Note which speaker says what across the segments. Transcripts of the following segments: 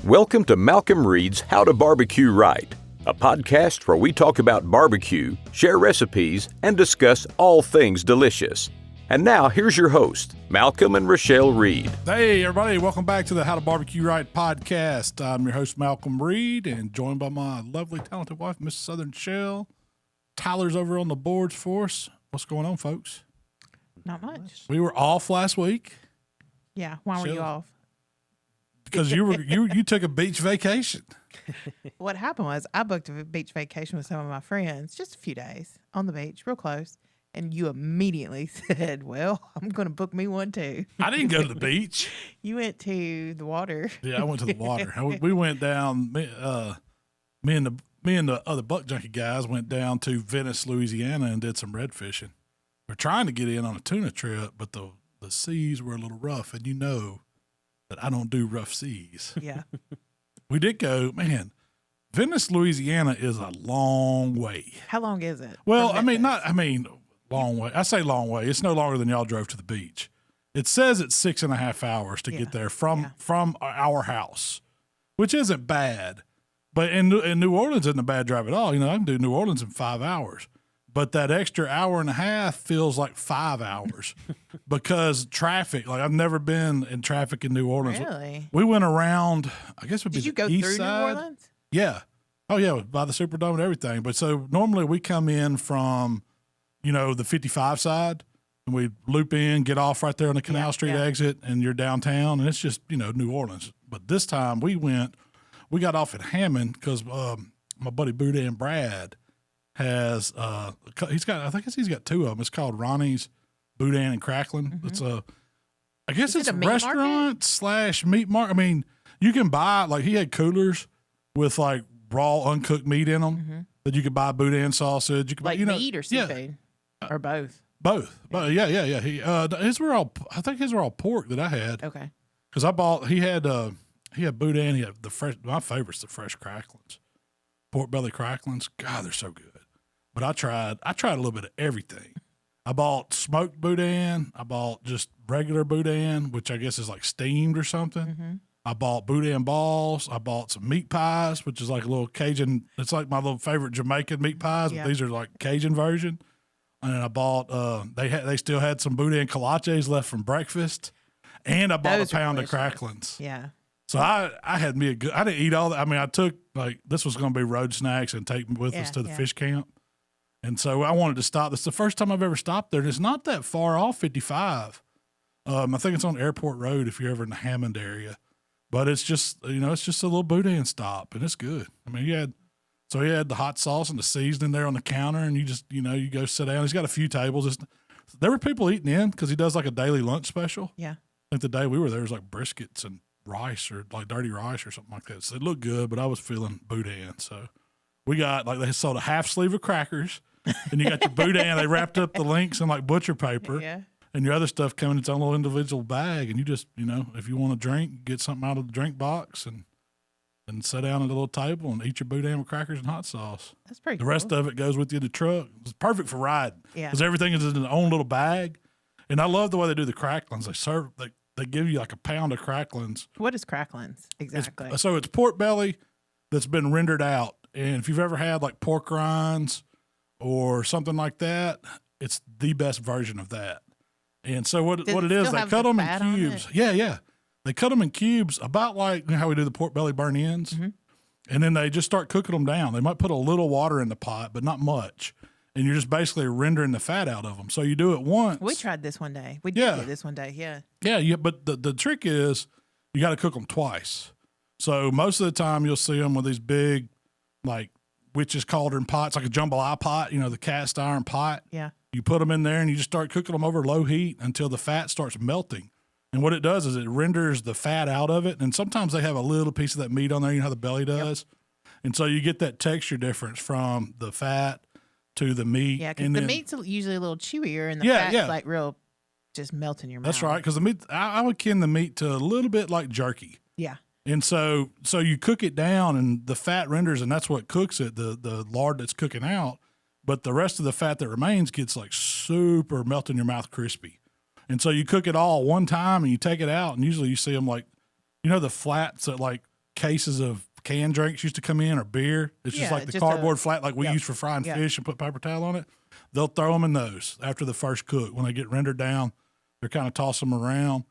Speaker 1: Welcome to Malcolm Reed's How to Barbecue Right, a podcast where we talk about barbecue, share recipes, and discuss all things delicious. And now, here's your host, Malcolm and Rochelle Reed.
Speaker 2: Hey, everybody. Welcome back to the How to Barbecue Right podcast. I'm your host, Malcolm Reed, and joined by my lovely, talented wife, Miss Southern Shell. Tyler's over on the boards for us. What's going on, folks?
Speaker 3: Not much.
Speaker 2: We were off last week.
Speaker 3: Yeah. Why were you off?
Speaker 2: Because you took a beach vacation.
Speaker 3: What happened was I booked a beach vacation with some of my friends, just a few days on the beach, real close. And you immediately said, well, I'm going to book me one too.
Speaker 2: I didn't go to the beach.
Speaker 3: You went to the water.
Speaker 2: Yeah, I went to the water. We went down, me and the other buck junkie guys went down to Venice, Louisiana and did some red fishing. We're trying to get in on a tuna trip, but the seas were a little rough, and you know that I don't do rough seas.
Speaker 3: Yeah.
Speaker 2: We did go, man, Venice, Louisiana is a long way.
Speaker 3: How long is it?
Speaker 2: Well, long way. I say long way. It's no longer than y'all drove to the beach. It says it's 6.5 hours to get there from our house, which isn't bad. But in New Orleans isn't a bad drive at all. You know, I can do New Orleans in 5 hours. But that extra hour and a half feels like 5 hours because traffic. Like, I've never been in traffic in New Orleans.
Speaker 3: Really?
Speaker 2: We went around, I guess it would be the east side.
Speaker 3: Did you go through New Orleans?
Speaker 2: Yeah. Oh, yeah, by the Superdome and everything. But so normally we come in from, the 55 side, and we loop in, get off right there on the Canal Street exit, and you're downtown, and it's just, New Orleans. But this time we got off at Hammond because my buddy Boudin Brad has he's got two of them. It's called Ronnie's Boudin and Cracklin'.
Speaker 3: Mm-hmm.
Speaker 2: It's a restaurant / meat market. I mean, you can buy, like, he had coolers with like raw uncooked meat in them that you could buy Boudin sausage. You could
Speaker 3: like
Speaker 2: buy,
Speaker 3: meat or seafood or both.
Speaker 2: Both. Yeah. His were all pork that I had.
Speaker 3: Okay.
Speaker 2: Because I bought, he had Boudin. He had the fresh. My favorite's the fresh cracklins, pork belly cracklins. God, they're so good. But I tried a little bit of everything. I bought smoked Boudin. I bought just regular Boudin, which I guess is like steamed or something.
Speaker 3: Mm-hmm.
Speaker 2: I bought Boudin balls. I bought some meat pies, which is like a little Cajun. It's like my little favorite Jamaican meat pies, but these are like Cajun version. And then I bought. They still had some Boudin kolaches left from breakfast, and I bought a pound of cracklins.
Speaker 3: Yeah.
Speaker 2: So I had me a good. I didn't eat all that. I mean, I took, like, this was going to be road snacks and take with us to the fish camp. And so I wanted to stop. This is the first time I've ever stopped there. And it's not that far off 55. I think it's on Airport Road if you're ever in the Hammond area. But it's just, it's just a little Boudin stop, and it's good. I mean, he had the hot sauce and the seasoning there on the counter, and you just, you go sit down. He's got a few tables. There were people eating in because he does like a daily lunch special.
Speaker 3: Yeah.
Speaker 2: I think the day we were there was like briskets and rice or like dirty rice or something like that. So it looked good, but I was feeling Boudin. So we got, like, they sold a half sleeve of crackers, and you got your Boudin. They wrapped up the links in like butcher paper. Yeah. And your other stuff come in its own little individual bag, and you just, if you want to drink, get something out of the drink box and sit down at a little table and eat your Boudin with crackers and hot sauce.
Speaker 3: That's pretty
Speaker 2: cool.
Speaker 3: The
Speaker 2: rest of it goes with you in the truck. It's perfect for riding.
Speaker 3: Yeah.
Speaker 2: Because everything is in its own little bag. And I love the way they do the cracklins. They give you like a pound of cracklins.
Speaker 3: What is cracklins exactly?
Speaker 2: It's pork belly that's been rendered out. And if you've ever had like pork rinds or something like that, it's the best version of that. And so what it is, they cut them in cubes. Yeah. They cut them in cubes about like how we do the pork belly burn ends. Mm-hmm. And then they just start cooking them down. They might put a little water in the pot, but not much. And you're just basically rendering the fat out of them. So you do it once.
Speaker 3: We tried this one day. We did this one day,
Speaker 2: Yeah, but the trick is you got to cook them twice. So most of the time you'll see them with these big, like, witch's cauldron pots, like a jambalaya pot, the cast iron pot.
Speaker 3: Yeah.
Speaker 2: You put them in there and you just start cooking them over low heat until the fat starts melting. And what it does is it renders the fat out of it. And sometimes they have a little piece of that meat on there, you know how the belly does? Yep. And so you get that texture difference from the fat to the meat.
Speaker 3: Yeah, because the meat's usually a little chewier and the fat's like real just melt in your mouth.
Speaker 2: That's right, because the meat, I would kin the meat to a little bit like jerky.
Speaker 3: Yeah.
Speaker 2: And so you cook it down and the fat renders, and that's what cooks it, the lard that's cooking out. But the rest of the fat that remains gets like super melt in your mouth crispy. And so you cook it all one time and you take it out, and usually you see them like, the flats that like cases of canned drinks used to come in or beer. It's just like the cardboard flat like we use for frying fish and put paper towel on it. They'll throw them in those after the first cook. When they get rendered down, they're kind of toss them around.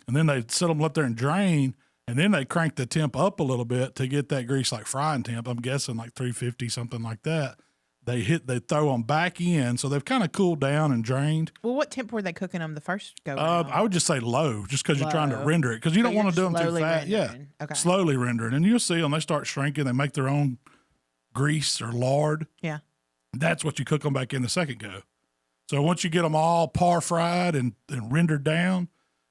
Speaker 2: And then they set them up there and drain. And then they crank the temp up a little bit to get that grease like frying temp. I'm guessing like 350, something like that. They throw them back in. So they've kind of cooled down and drained.
Speaker 3: Well, what temp were they cooking them the first go?
Speaker 2: I would just say low, just because you're trying to render it. Because you don't want to do them too fast. Yeah. Okay. Slowly rendering. And you'll see them, they start shrinking. They make their own grease or lard.
Speaker 3: Yeah.
Speaker 2: That's what you cook them back in the second go. So once you get them all par fried and rendered down,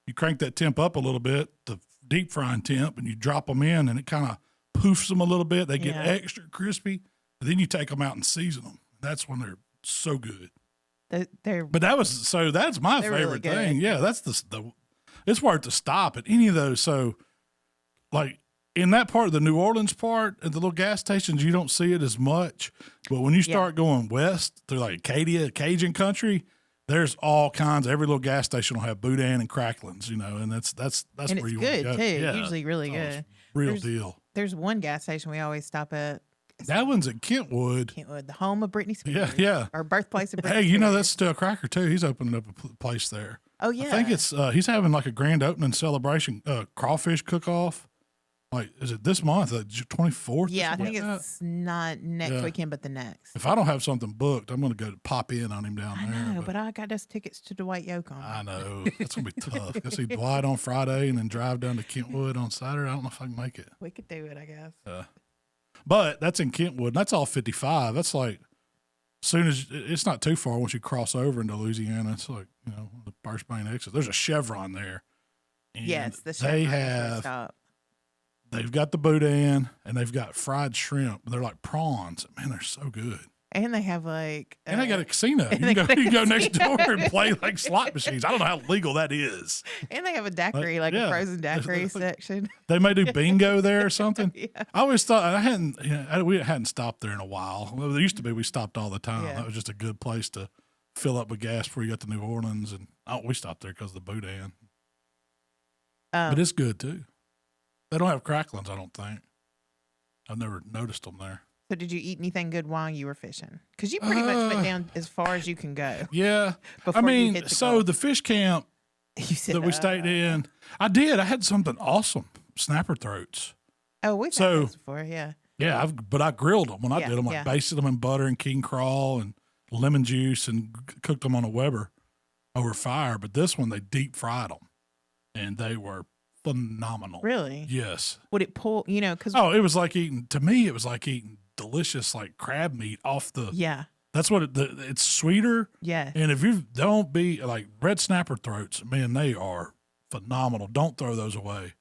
Speaker 2: you crank that temp up a little bit, the deep frying temp, and you drop them in, and it kind of poofs them a little bit. They get extra crispy. And then you take them out and season them. That's when they're so good. But that's my favorite really thing. Yeah, that's it's worth to stop at any of those. So, like in that part of the New Orleans part, at the little gas stations, you don't see it as much. But when you start going west through like Acadia, Cajun country, there's all kinds. Every little gas station will have boudin and cracklings, and that's
Speaker 3: and
Speaker 2: where you
Speaker 3: want
Speaker 2: to go.
Speaker 3: Too.
Speaker 2: Yeah,
Speaker 3: usually really good.
Speaker 2: Real deal.
Speaker 3: There's one gas station we always stop at.
Speaker 2: That one's at Kentwood.
Speaker 3: The home of Britney Spears.
Speaker 2: Yeah.
Speaker 3: Or birthplace of Britney
Speaker 2: Hey,
Speaker 3: Spears.
Speaker 2: that's still a cracker, too. He's opening up a place there.
Speaker 3: Oh, yeah.
Speaker 2: I think it's, he's having like a grand opening celebration, crawfish cook-off. Like, is it this month, 24th?
Speaker 3: Yeah, I think it's not next weekend, but the next.
Speaker 2: If I don't have something booked, I'm going to go pop in on him down there.
Speaker 3: I know, but I got us tickets to Dwight Yoakam.
Speaker 2: I know. That's going to be tough. I see Dwight on Friday and then drive down to Kentwood on Saturday. I don't know if I can make it.
Speaker 3: We could do it, I guess.
Speaker 2: But that's in Kentwood. That's all 55. That's like, soon as it's not too far once you cross over into Louisiana. It's like, the first main exit. There's a Chevron there.
Speaker 3: Yes, the Chevron.
Speaker 2: They've got the boudin and they've got fried shrimp. They're like prawns. Man, they're so good.
Speaker 3: And they have like...
Speaker 2: and they got a casino. You can go next door and play like slot machines. I don't know how legal that is.
Speaker 3: And they have a dacquari, a frozen daiquiri section.
Speaker 2: They may do bingo there or something.
Speaker 3: Yeah.
Speaker 2: I always thought, we hadn't stopped there in a while. Well, there used to be, we stopped all the time. Yeah. That was just a good place to fill up with gas before you got to New Orleans. And we stopped there because of the boudin. But it's good too. They don't have cracklings, I don't think. I've never noticed them there.
Speaker 3: So did you eat anything good while you were fishing? Because you pretty much went down as far as you can go.
Speaker 2: Yeah. The fish camp that we stayed in, I did. I had something awesome. Snapper throats.
Speaker 3: Oh, we've had those before, yeah.
Speaker 2: Yeah, but I grilled them when I did them. I basted them in butter and king crawl and lemon juice and cooked them on a Weber over fire. But this one, they deep fried them. And they were phenomenal.
Speaker 3: Really?
Speaker 2: Yes.
Speaker 3: Would it pull, because...
Speaker 2: Oh, it was like eating delicious like crab meat off the...
Speaker 3: Yeah.
Speaker 2: That's what it's sweeter.
Speaker 3: Yeah.
Speaker 2: And if you don't be like red snapper throats, man, they are phenomenal. Don't throw those away.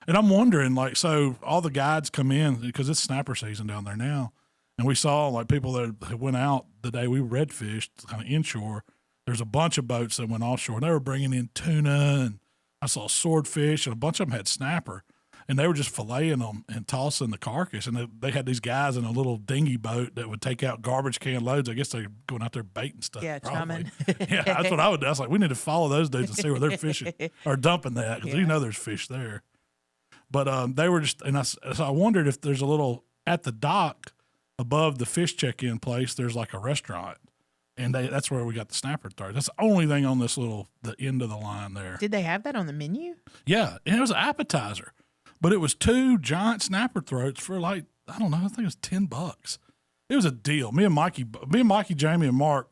Speaker 2: And I'm wondering, so all the guides come in because it's snapper season down there now. And we saw like people that went out the day we redfished kind of inshore. There's a bunch of boats that went offshore and they were bringing in tuna and I saw swordfish and a bunch of them had snapper. And they were just filleting them and tossing the carcass. And they had these guys in a little dinghy boat that would take out garbage can loads. I guess they're going out there baiting stuff.
Speaker 3: Yeah, chumming.
Speaker 2: Yeah, that's what I would do. I was like, we need to follow those dudes and see where they're fishing or dumping that because there's fish there. But they were just, and so I wondered if there's a little, at the dock above the fish check-in place, there's like a restaurant. And that's where we got the snapper throat. That's the only thing on this the end of the line there.
Speaker 3: Did they have that on the menu?
Speaker 2: Yeah, and it was an appetizer. But it was 2 giant snapper throats for I don't know, I think it was $10. It was a deal. Me and Mikey, Jamie, and Mark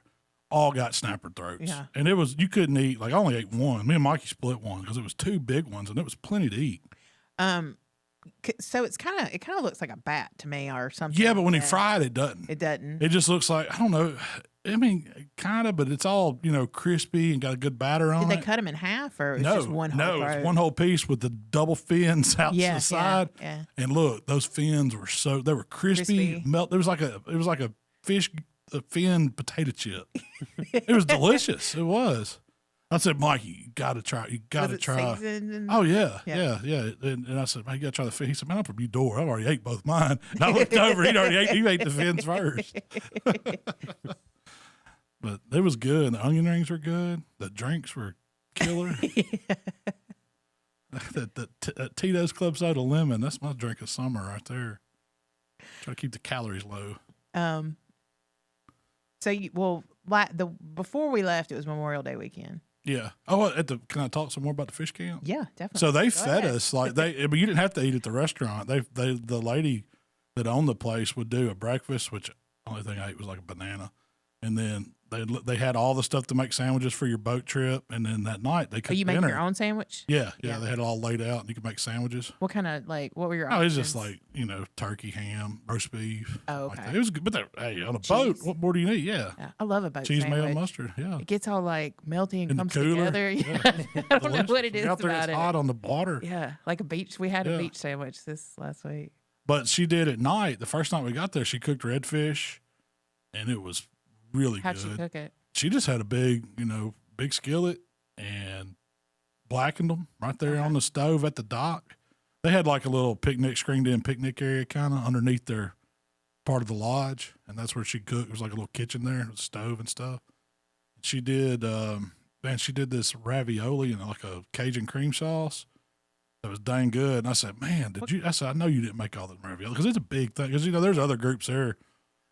Speaker 2: all got snapper throats.
Speaker 3: Yeah.
Speaker 2: And you couldn't eat, I only ate one. Me and Mikey split one because it was 2 big ones and it was plenty to eat.
Speaker 3: So it kind of looks like a bat to me or something.
Speaker 2: Yeah, but when you fry it, it doesn't.
Speaker 3: It doesn't.
Speaker 2: It just looks like, I don't know. I mean, kind of, but it's all, crispy and got a good batter on it.
Speaker 3: Did they cut them in half or it's just one whole throat?
Speaker 2: It's one whole piece with the double fins out to the side.
Speaker 3: Yeah.
Speaker 2: And look, those fins were they were crispy. Melt. It was like a fin potato chip. It was delicious. It was. I said, Mike, you got to try. You got to try. Oh yeah. And I said, man, you got to try the fin. He said, man, I'm from Eudora. I already ate both mine. And I looked over. He ate the fins first. But it was good. The onion rings were good. The drinks were killer. Tito's Club Soda Lemon. That's my drink of summer right there. Try to keep the calories low.
Speaker 3: Before we left, it was Memorial Day weekend.
Speaker 2: Yeah. Oh, can I talk some more about the fish camp?
Speaker 3: Yeah, definitely.
Speaker 2: So they fed us like you didn't have to eat at the restaurant. The lady that owned the place would do a breakfast, which the only thing I ate was like a banana, and then they had all the stuff to make sandwiches for your boat trip, and then that night they cooked dinner.
Speaker 3: You make your own sandwich?
Speaker 2: Yeah, they had it all laid out, and you could make sandwiches.
Speaker 3: What kind of what were your
Speaker 2: options?
Speaker 3: Oh,
Speaker 2: it was just like turkey, ham, roast beef.
Speaker 3: Oh, okay.
Speaker 2: Like it was good, but on a boat, what more do you need? Yeah,
Speaker 3: I love a boat
Speaker 2: cheese,
Speaker 3: sandwich.
Speaker 2: mayo, mustard. Yeah,
Speaker 3: it gets all like melty and comes
Speaker 2: cooler.
Speaker 3: together. Yeah. I don't know what it is
Speaker 2: out there,
Speaker 3: about
Speaker 2: it's hot on the water.
Speaker 3: Yeah, like a beach. We had a beach sandwich this last week.
Speaker 2: But she did at night. The first night we got there, she cooked redfish, and it was really good.
Speaker 3: How'd she cook it?
Speaker 2: She just had a big skillet and blackened them right there on the stove at the dock. They had like a little screened-in picnic area kind of underneath their part of the lodge, and that's where she cooked. It was like a little kitchen there, with a stove and stuff. She did, she did this ravioli and like a Cajun cream sauce. That was dang good. And I said, man, I said, I know you didn't make all the ravioli because it's a big thing. Because, there's other groups there.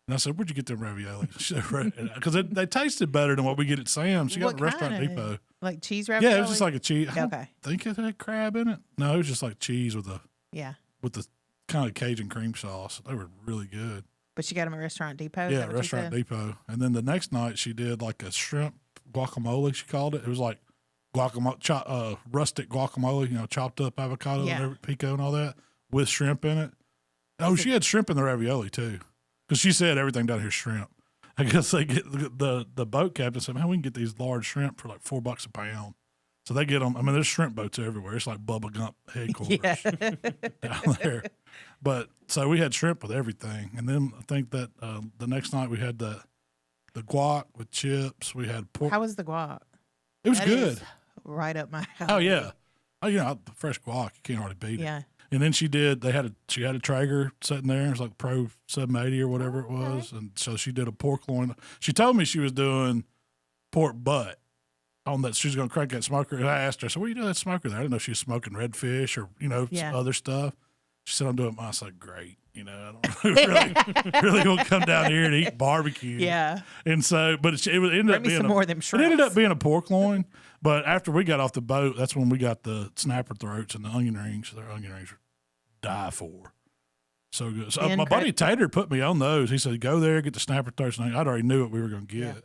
Speaker 2: And I said, where'd you get them ravioli? Because they tasted better than what we get at Sam's. She got it at Restaurant Depot.
Speaker 3: Like cheese ravioli?
Speaker 2: Yeah, it was just like a cheese. I
Speaker 3: okay.
Speaker 2: think it had crab in it. No, it was just like cheese with the kind of Cajun cream sauce. They were really good.
Speaker 3: But she got them at Restaurant Depot?
Speaker 2: Yeah, Restaurant Depot. And then the next night she did like a shrimp guacamole, she called it. It was like guacamole, rustic guacamole, chopped up avocado and pico and all that with shrimp in it. Oh, she had shrimp in the ravioli too, because she said everything down here is shrimp. I guess they get the boat captain said, man, we can get these large shrimp for like $4 a pound. So they get them. I mean, there's shrimp boats everywhere. It's like Bubba Gump headquarters down there. But so we had shrimp with everything, and then I think that the next night we had the guac with chips. We had pork.
Speaker 3: How was the guac?
Speaker 2: It was good.
Speaker 3: Right up my house.
Speaker 2: Oh yeah. Oh fresh guac, you can't hardly beat it.
Speaker 3: Yeah.
Speaker 2: And then she had a Traeger sitting there. It was like Pro 780 or whatever it was, and so she did a pork loin. She told me she was doing pork butt on that. She was going to crank that smoker. And I asked her, so what are you doing that smoker there? I didn't know she was smoking redfish or some other stuff. She said, I'm doing mine. I said, great. I don't really want to come down here and eat barbecue.
Speaker 3: Yeah.
Speaker 2: And so, but it ended up being
Speaker 3: more of them shrimps.
Speaker 2: It ended up being a pork loin. But after we got off the boat, that's when we got the snapper throats and the onion rings. Their onion rings were die for. So good. So my buddy Tater put me on those. He said, go there, get the snapper throats. And I already knew what we were going to get. Yeah.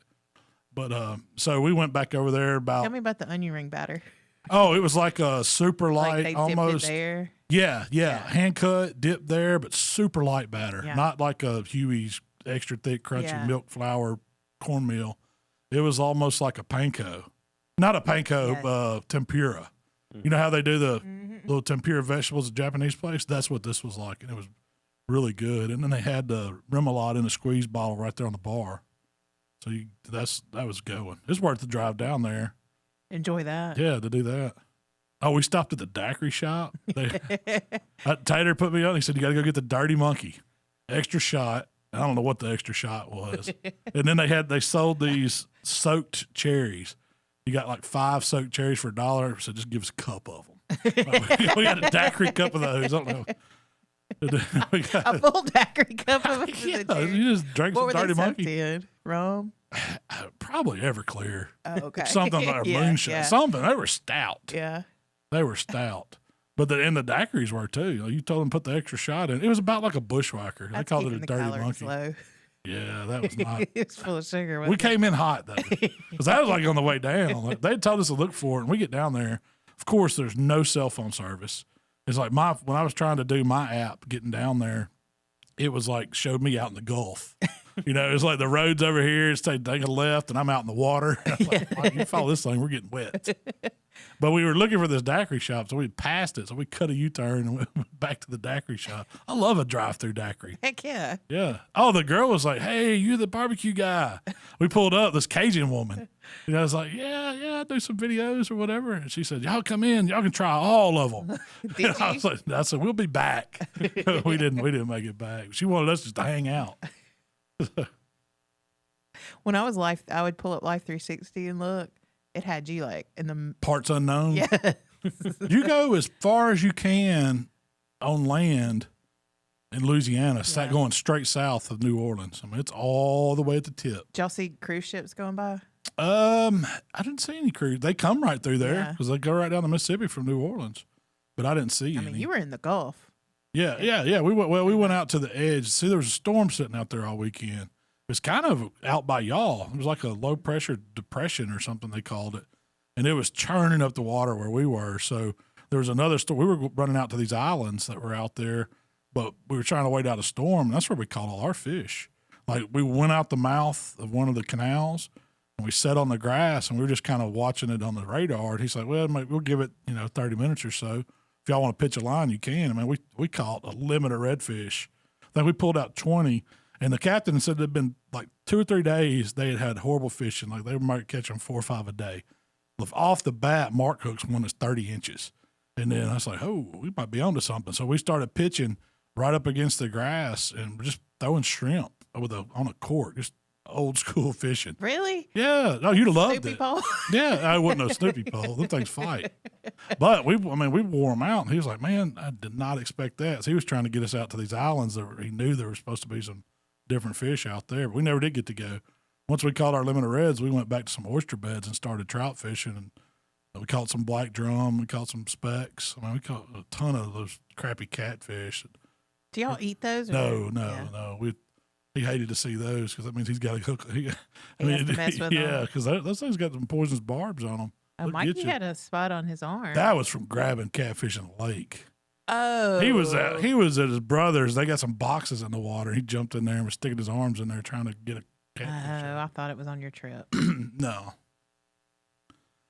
Speaker 2: But so we went back over there about.
Speaker 3: Tell me about the onion ring batter.
Speaker 2: Oh, it was like a super light,
Speaker 3: they
Speaker 2: almost.
Speaker 3: Dipped it there.
Speaker 2: Yeah. Hand cut, dipped there, but super light batter. Yeah. Not like a Huey's extra thick, crunchy milk flour cornmeal. It was almost like a panko. Not a panko, tempura. You know how they do the little tempura vegetables at Japanese place? That's what this was like, and it was really good. And then they had the remoulade in a squeeze bottle right there on the bar. So that was going. It's worth the drive down there.
Speaker 3: Enjoy that.
Speaker 2: Yeah, to do that. Oh, we stopped at the daiquiri shop. Tater put me on. He said, you got to go get the Dirty Monkey. Extra shot. I don't know what the extra shot was. And then they sold these soaked cherries. You got like 5 soaked cherries for $1, so just give us a cup of them. We got a daiquiri cup of those. I don't know.
Speaker 3: A full daiquiri cup of them.
Speaker 2: Yeah, you just drank some Dirty Monkey.
Speaker 3: In? Rum?
Speaker 2: Probably Everclear.
Speaker 3: Oh, okay.
Speaker 2: Something like moonshine. Yeah. Something. They were stout.
Speaker 3: Yeah.
Speaker 2: They were stout. But the daiquiris were too. You told them to put the extra shot in. It was about like a bushwhacker. They called it a Dirty Monkey.
Speaker 3: Low.
Speaker 2: Yeah, that was not.
Speaker 3: It's full of sugar.
Speaker 2: We came in hot though, because that was like on the way down. Like, they told us to look for it, and we get down there. Of course, there's no cell phone service. It's like when I was trying to do my app, getting down there, it was like showed me out in the Gulf. It's like the road's over here. It's taking a left, and I'm out in the water. Like, you follow this thing, we're getting wet. But we were looking for this daiquiri shop, so we passed it. So we cut a U-turn and went back to the daiquiri shop. I love a drive-through daiquiri.
Speaker 3: Heck yeah.
Speaker 2: Yeah. Oh, the girl was like, hey, you're the barbecue guy. We pulled up, this Cajun woman. I was like, yeah, I do some videos or whatever. And she said, y'all come in. Y'all can try all of them. I said, we'll be back. we didn't make it back. She wanted us just to hang out.
Speaker 3: When I was I would pull up Life 360 and look. It had you like in the
Speaker 2: parts unknown.
Speaker 3: Yeah.
Speaker 2: You go as far as you can on land in Louisiana, going straight south of New Orleans. I mean, it's all the way at the tip.
Speaker 3: Did y'all see cruise ships going by?
Speaker 2: I didn't see any cruise. They come right through there because they go right down the Mississippi from New Orleans. But I didn't see any.
Speaker 3: I mean, you were in the Gulf.
Speaker 2: Yeah. We went out to the edge. See, there was a storm sitting out there all weekend. It was kind of out by y'all. It was like a low pressure depression or something they called it, and it was churning up the water where we were. So there was another storm. We were running out to these islands that were out there, but we were trying to wait out a storm. And that's where we caught all our fish. Like we went out the mouth of one of the canals. And we sat on the grass, and we were just kind of watching it on the radar. And he's like, well, we'll give it, 30 minutes or so. If y'all want to pitch a line, you can. I mean, we caught a limit of redfish. Then we pulled out 20. And the captain said it'd been like 2 or 3 days they had horrible fishing. Like they might catch them 4 or 5 a day. Off the bat, Mark hooks one that's 30 inches. And then I was like, oh, we might be onto something. So we started pitching right up against the grass and just throwing shrimp on a cork, just old school fishing.
Speaker 3: Really?
Speaker 2: Yeah. Oh, you'd have loved
Speaker 3: Snoopy
Speaker 2: it.
Speaker 3: pole?
Speaker 2: Yeah, I wasn't a Snoopy pole. Them things fight. But we wore them out, and he was like, man, I did not expect that. So he was trying to get us out to these islands that he knew there were supposed to be some different fish out there, but we never did get to go. Once we caught our limit of reds, we went back to some oyster beds and started trout fishing, and we caught some black drum, we caught some specks. I mean, we caught a ton of those crappy catfish.
Speaker 3: Do y'all eat those?
Speaker 2: No. He hated to see those because that means he's got to cook.
Speaker 3: He has to mess with them.
Speaker 2: Because those things got some poisonous barbs on them.
Speaker 3: Oh, Mikey had a spot on his arm.
Speaker 2: That was from grabbing catfish in the lake.
Speaker 3: Oh.
Speaker 2: He was at his brother's. They got some boxes in the water. He jumped in there and was sticking his arms in there trying to get a catfish.
Speaker 3: Oh, I thought it was on your trip.
Speaker 2: No.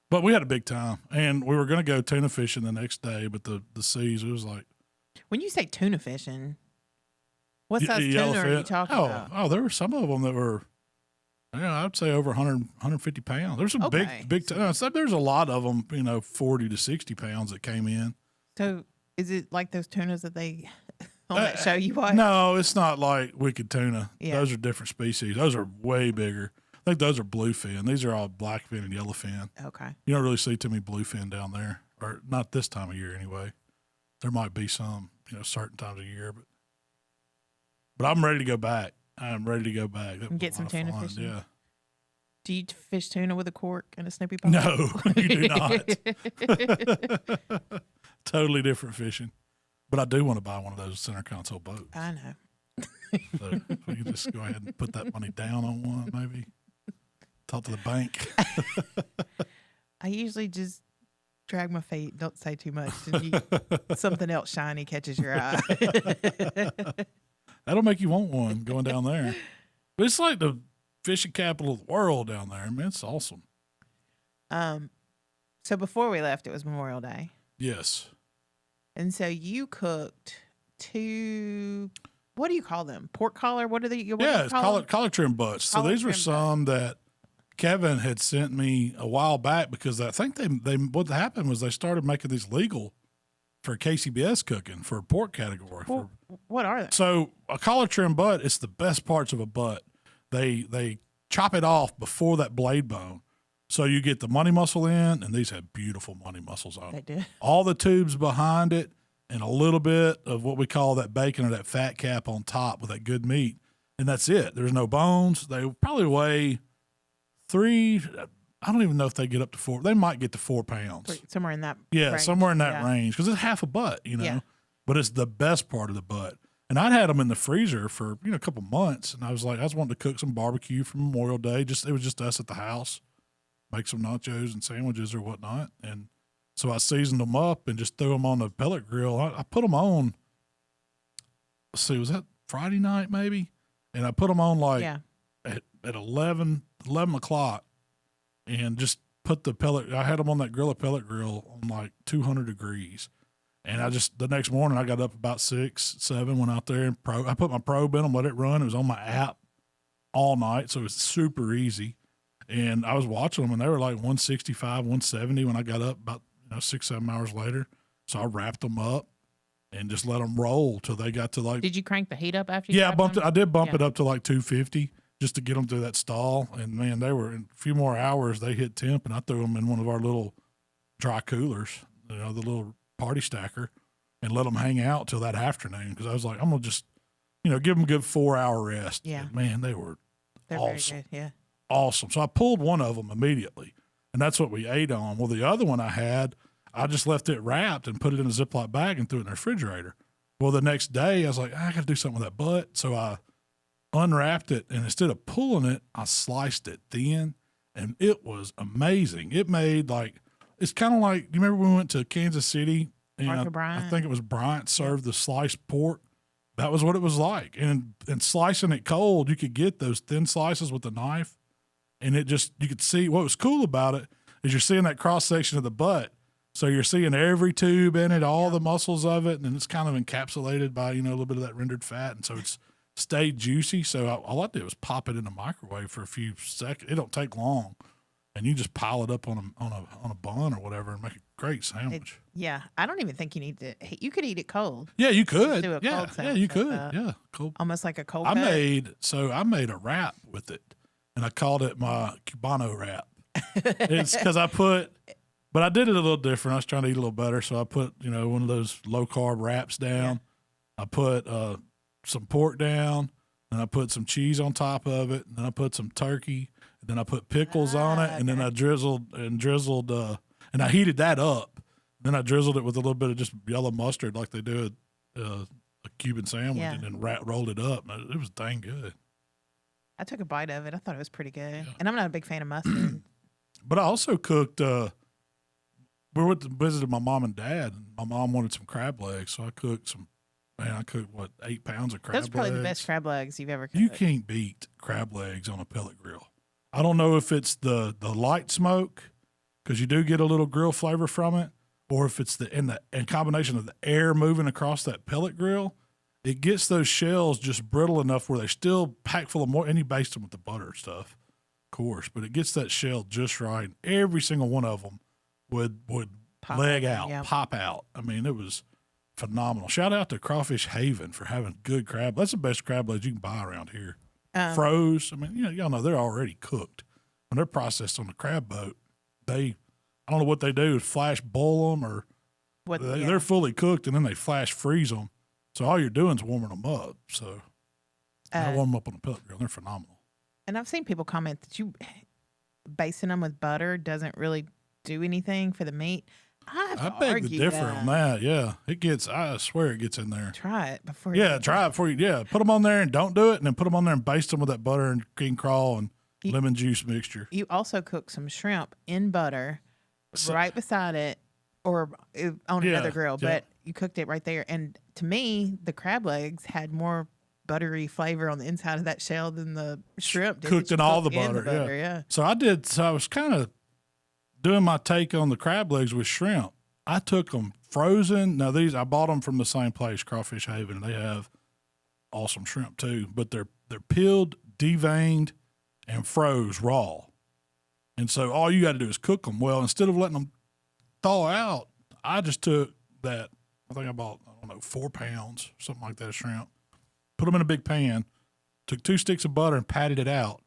Speaker 2: But we had a big time. And we were going to go tuna fishing the next day, but the seas, it was like.
Speaker 3: When you say tuna fishing, what size tuna are you talking about?
Speaker 2: Oh, there were some of them that were, I'd say over 100, 150 pounds. There's some big tuna. There's a lot of them, 40 to 60 pounds that came in.
Speaker 3: So is it like those tunas that they on that show you watch?
Speaker 2: No, it's not like wicked tuna.
Speaker 3: Yeah.
Speaker 2: Those are different species. Those are way bigger. I think those are bluefin. These are all blackfin and yellowfin.
Speaker 3: Okay.
Speaker 2: You don't really see too many bluefin down there, or not this time of year anyway. There might be some, certain times of year, but I'm ready to go back. I'm ready to go back.
Speaker 3: And get some tuna fishing.
Speaker 2: Yeah.
Speaker 3: Do you fish tuna with a cork and a Snoopy pole?
Speaker 2: No, you do not. Totally different fishing. But I do want to buy one of those center console boats.
Speaker 3: I know.
Speaker 2: So we can just go ahead and put that money down on one, maybe. Talk to the bank.
Speaker 3: I usually just drag my feet, don't say too much, and something else shiny catches your eye.
Speaker 2: That'll make you want one going down there. But it's like the fishing capital of the world down there. I mean, it's awesome.
Speaker 3: So before we left, it was Memorial Day.
Speaker 2: Yes.
Speaker 3: And so you cooked 2, what do you call them? Pork collar? What are they?
Speaker 2: It's collar trim butts. So these were some that Kevin had sent me a while back because I think they what happened was they started making these legal for KCBS cooking for a pork category.
Speaker 3: Well, what are they?
Speaker 2: So a collar trim butt, it's the best parts of a butt. They chop it off before that blade bone. So you get the money muscle in, and these have beautiful money muscles on them.
Speaker 3: They do.
Speaker 2: All the tubes behind it and a little bit of what we call that bacon or that fat cap on top with that good meat. And that's it. There's no bones. They probably weigh 3, I don't even know if they get up to 4. They might get to 4 pounds.
Speaker 3: Somewhere in that
Speaker 2: range. Somewhere in that range. Because it's half a butt,
Speaker 3: Yeah.
Speaker 2: But it's the best part of the butt. And I'd had them in the freezer for, a couple months. And I was like, I just wanted to cook some barbecue for Memorial Day. It was just us at the house. Make some nachos and sandwiches or whatnot. And so I seasoned them up and just threw them on the pellet grill. I put them on, let's see, was that Friday night maybe? And I put them on at 11 o'clock and just put the pellet, I had them on that pellet grill on like 200 degrees. And the next morning I got up about 6, 7, went out there and I put my probe in them, let it run. It was on my app all night. So it was super easy. And I was watching them, and they were like 165, 170 when I got up about 6, 7 hours later. So I wrapped them up and just let them roll till they got to like.
Speaker 3: Did you crank the heat up after you?
Speaker 2: Yeah, I did bump it up to like 250 just to get them through that stall. And man, they were in a few more hours. They hit temp, and I threw them in one of our little dry coolers. the little party stacker, and let them hang out till that afternoon. Because I was like, I'm gonna just, give them a good 4-hour rest.
Speaker 3: Yeah,
Speaker 2: and man, they're awesome.
Speaker 3: Very good. Yeah,
Speaker 2: awesome. So I pulled one of them immediately, and that's what we ate on. Well, the other one I just left it wrapped and put it in a Ziploc bag and threw it in the refrigerator. Well, the next day I was like, I got to do something with that butt. So I unwrapped it, and instead of pulling it, I sliced it thin, and it was amazing. It made it's kind of like, do you remember when we went to Kansas City? And I think it was Bryant served the sliced pork. That was what it was like. And slicing it cold, you could get those thin slices with a knife, and you could see what was cool about it is you're seeing that cross section of the butt. So you're seeing every tube in it, all the muscles of it, and it's kind of encapsulated by, a little bit of that rendered fat. And so it's stayed juicy. So all I did was pop it in the microwave for a few seconds. It don't take long. And you just pile it up on a bun or whatever and make a great sandwich.
Speaker 3: I don't even think you need to. You could eat it cold.
Speaker 2: Yeah, you could.
Speaker 3: Do a cold sandwich
Speaker 2: you could. Yeah, cold.
Speaker 3: Almost like a cold.
Speaker 2: I made a wrap with it, and I called it my Cubano wrap. It's because but I did it a little different. I was trying to eat a little better, so I put one of those low carb wraps down. Yeah. I put some pork down, and I put some cheese on top of it, and then I put some turkey. Then I put pickles on it, and then I drizzled, and I heated that up. Then I drizzled it with a little bit of just yellow mustard, like they do a Cuban sandwich, and then rolled it up. It was dang good.
Speaker 3: I took a bite of it. I thought it was pretty good, and I'm not a big fan of mustard.
Speaker 2: But I also cooked. We visited my mom and dad, and my mom wanted some crab legs, so I cooked some. Man, I cooked 8 pounds of crab legs.
Speaker 3: Those are probably the best crab legs you've ever cooked.
Speaker 2: You can't beat crab legs on a pellet grill. I don't know if it's the light smoke, because you do get a little grill flavor from it, or if it's in combination of the air moving across that pellet grill, it gets those shells just brittle enough where they're still packed full of more. And you baste them with the butter stuff, of course, but it gets that shell just right. Every single one of them would pop out. I mean, it was phenomenal. Shout out to Crawfish Haven for having good crab. That's the best crab legs you can buy around here. Froze. I mean, y'all know they're already cooked. When they're processed on the crab boat, I don't know what they do is flash boil them or they're fully cooked and then they flash freeze them. So all you're doing is warming them up. So I warm them up on a pellet grill. They're phenomenal.
Speaker 3: And I've seen people comment that basting them with butter doesn't really do anything for the meat. I beg to differ
Speaker 2: on that. Yeah, I swear it gets in there.
Speaker 3: Try it before.
Speaker 2: Try it before you. Yeah, put them on there and don't do it, and then put them on there and baste them with that butter and king crawl and lemon juice mixture.
Speaker 3: You also cook some shrimp in butter, right beside it, or on another grill. Yeah. But you cooked it right there, and to me, the crab legs had more buttery flavor on the inside of that shell than the shrimp did.
Speaker 2: Cooked in all the butter.
Speaker 3: Yeah.
Speaker 2: So I was kind of doing my take on the crab legs with shrimp. I took them frozen. Now I bought them from the same place, Crawfish Haven. They have awesome shrimp too, but they're peeled, deveined, and froze raw. And so all you got to do is cook them. Well, instead of letting them thaw out, I just took that. I think I bought 4 pounds, something like that, of shrimp. Put them in a big pan. Took 2 sticks of butter and patted it out.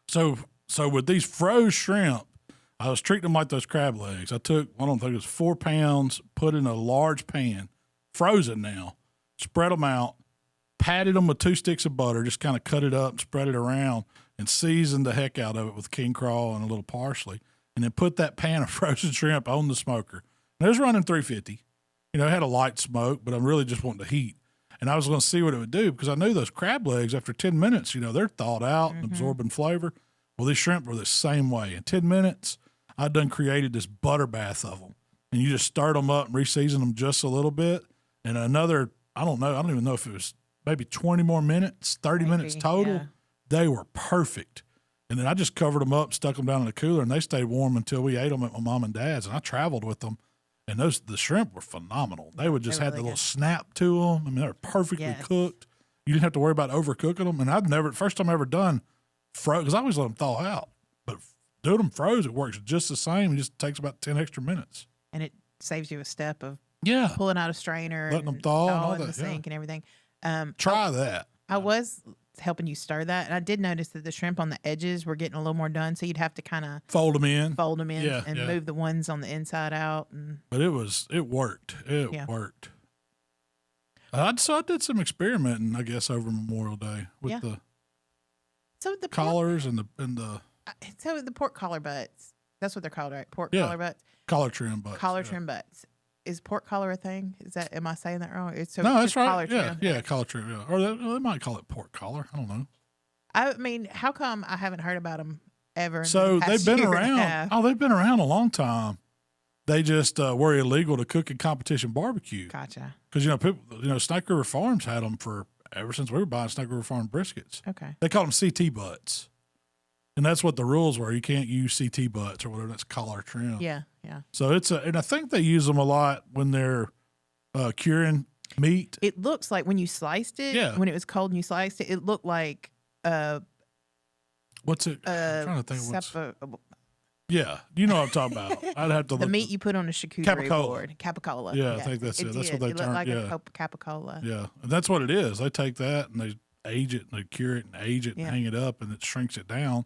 Speaker 2: So with these froze shrimp, I was treating them like those crab legs. I took, I don't think it was 4 pounds, put in a large pan, frozen now, spread them out, patted them with 2 sticks of butter, just kind of cut it up, spread it around, and seasoned the heck out of it with king crawl and a little parsley, and then put that pan of frozen shrimp on the smoker. And it was running 350. It had a light smoke, but I really just wanted the heat. And I was going to see what it would do because I knew those crab legs, after 10 minutes, they're thawed out and absorbing flavor. Well, these shrimp were the same way. In 10 minutes, I'd done created this butter bath of them. And you just stirred them up and re-season them just a little bit. And another, I don't even know if it was maybe 20 more minutes, 30 minutes total. Yeah. They were perfect. And then I just covered them up, stuck them down in the cooler, and they stayed warm until we ate them at my mom and dad's. And I traveled with them. And the shrimp were phenomenal. They would just have the little snap to them. I mean, they were perfectly cooked. You didn't have to worry about overcooking them. And first time I ever done because I always let them thaw out. But doing them froze, it works just the same. It just takes about 10 extra minutes.
Speaker 3: And it saves you a step of pulling out a strainer,
Speaker 2: letting them thaw and all
Speaker 3: in
Speaker 2: that.
Speaker 3: The sink and everything.
Speaker 2: Try that.
Speaker 3: I was helping you stir that. And I did notice that the shrimp on the edges were getting a little more done, so you'd have to kind of
Speaker 2: fold them in,
Speaker 3: and move the ones on the inside out.
Speaker 2: But it worked. It worked. So I did some experimenting, I guess, over Memorial Day with the collars and the.
Speaker 3: So the pork collar butts. That's what they're called, right? Pork collar butts.
Speaker 2: Collar trim butts.
Speaker 3: Collar trim butts. Is pork collar a thing? Am I saying that wrong?
Speaker 2: No, that's right. Collar trim. Yeah, collar trim. Yeah. Or they might call it pork collar. I don't know.
Speaker 3: I mean, how come I haven't heard about them ever?
Speaker 2: So they've been around. Oh, they've been around a long time. They just were illegal to cook in competition barbecue.
Speaker 3: Gotcha.
Speaker 2: Because people, Snake River Farms had them ever since we were buying Snake River Farm briskets.
Speaker 3: Okay.
Speaker 2: They called them CT butts. And that's what the rules were. You can't use CT butts or whatever. That's collar trim.
Speaker 3: Yeah.
Speaker 2: So and I think they use them a lot when they're curing meat.
Speaker 3: It looks like when you sliced it, when it was cold and you sliced it, it looked like
Speaker 2: what's it? I'm trying to think yeah, you know what I'm talking about. I'd have to look.
Speaker 3: The meat you put on a charcuterie board. Capicola.
Speaker 2: Yeah, I think that's it. That's what they term.
Speaker 3: Like a capicola.
Speaker 2: Yeah, and that's what it is. They take that and they age it and they cure it and age it and hang it up and it shrinks it down.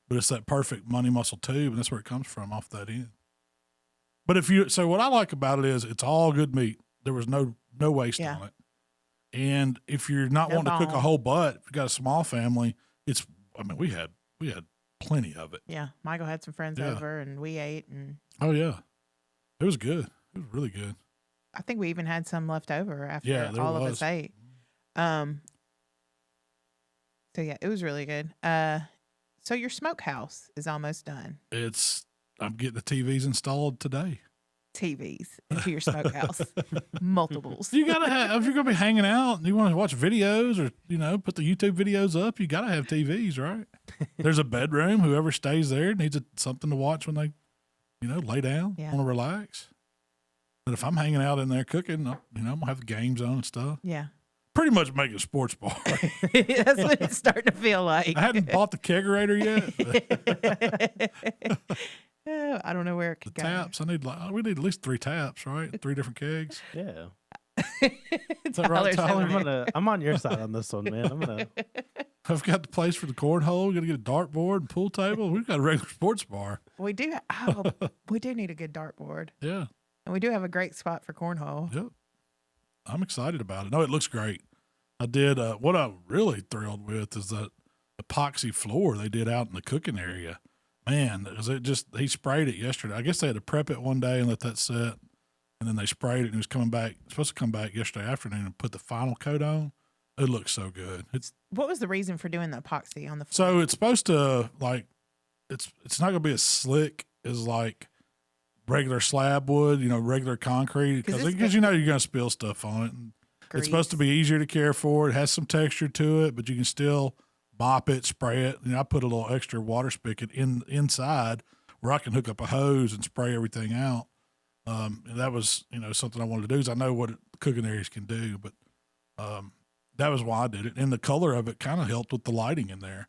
Speaker 2: But it's that perfect money muscle tube, and that's where it comes from, off that end. But so what I like about it is it's all good meat. There was no waste on it. And if you're not wanting to cook a whole butt, if you got a small family, we had plenty of it.
Speaker 3: Yeah, Michael had some friends over, and we ate. And
Speaker 2: oh yeah, it was good. It was really good.
Speaker 3: I think we even had some left over after all of us ate. So yeah, it was really good. So your smokehouse is almost done.
Speaker 2: I'm getting the TVs installed today.
Speaker 3: TVs into your smokehouse, multiples.
Speaker 2: You gotta have, if you're gonna be hanging out and you want to watch videos or put the YouTube videos up, you gotta have TVs, right? There's a bedroom. Whoever stays there needs something to watch when they, lay down, want to relax. But if I'm hanging out in there cooking, I'm gonna have the games on and stuff.
Speaker 3: Yeah.
Speaker 2: Pretty much make it a sports bar.
Speaker 3: That's what it's starting to feel like.
Speaker 2: I hadn't bought the kegerator yet.
Speaker 3: I don't know where it could
Speaker 2: go.
Speaker 3: Taps.
Speaker 2: We need at least 3 taps, right? 3 different kegs.
Speaker 4: Yeah.
Speaker 2: Is that right, Tyler?
Speaker 4: I'm on your side on this one, man.
Speaker 2: I've got the place for the cornhole. We're gonna get a dartboard and pool table. We've got a regular sports bar.
Speaker 3: We do. We do need a good dartboard.
Speaker 2: Yeah.
Speaker 3: And we do have a great spot for cornhole.
Speaker 2: Yep. I'm excited about it. No, it looks great. I did. What I'm really thrilled with is that epoxy floor they did out in the cooking area. Man, he sprayed it yesterday. I guess they had to prep it one day and let that set, and then they sprayed it and it was supposed to come back yesterday afternoon and put the final coat on. It looks so good.
Speaker 3: What was the reason for doing the epoxy on the floor?
Speaker 2: So it's supposed to it's not going to be as slick as like regular slab wood, regular concrete, because you're going to spill stuff on it. And it's supposed to be easier to care for. It has some texture to it, but you can still mop it, spray it. I put a little extra water spigot inside where I can hook up a hose and spray everything out. And that was, something I wanted to do, is I know what cooking areas can do, but that was why I did it. And the color of it kind of helped with the lighting in there.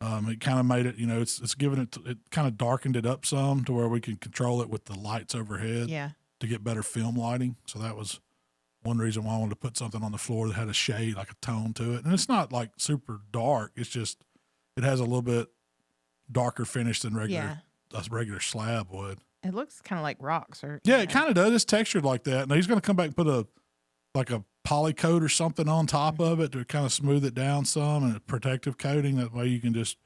Speaker 2: It kind of made it, it's given it kind of darkened it up some to where we can control it with the lights overhead to get better film lighting. So that was one reason why I wanted to put something on the floor that had a shade, like a tone to it. And it's not like super dark. It's just, it has a little bit darker finish than regular slab would.
Speaker 3: It looks kind of like rocks.
Speaker 2: It kind of does. It's textured like that. Now he's going to come back and put a poly coat or something on top of it to kind of smooth it down some, and a protective coating. That way you can just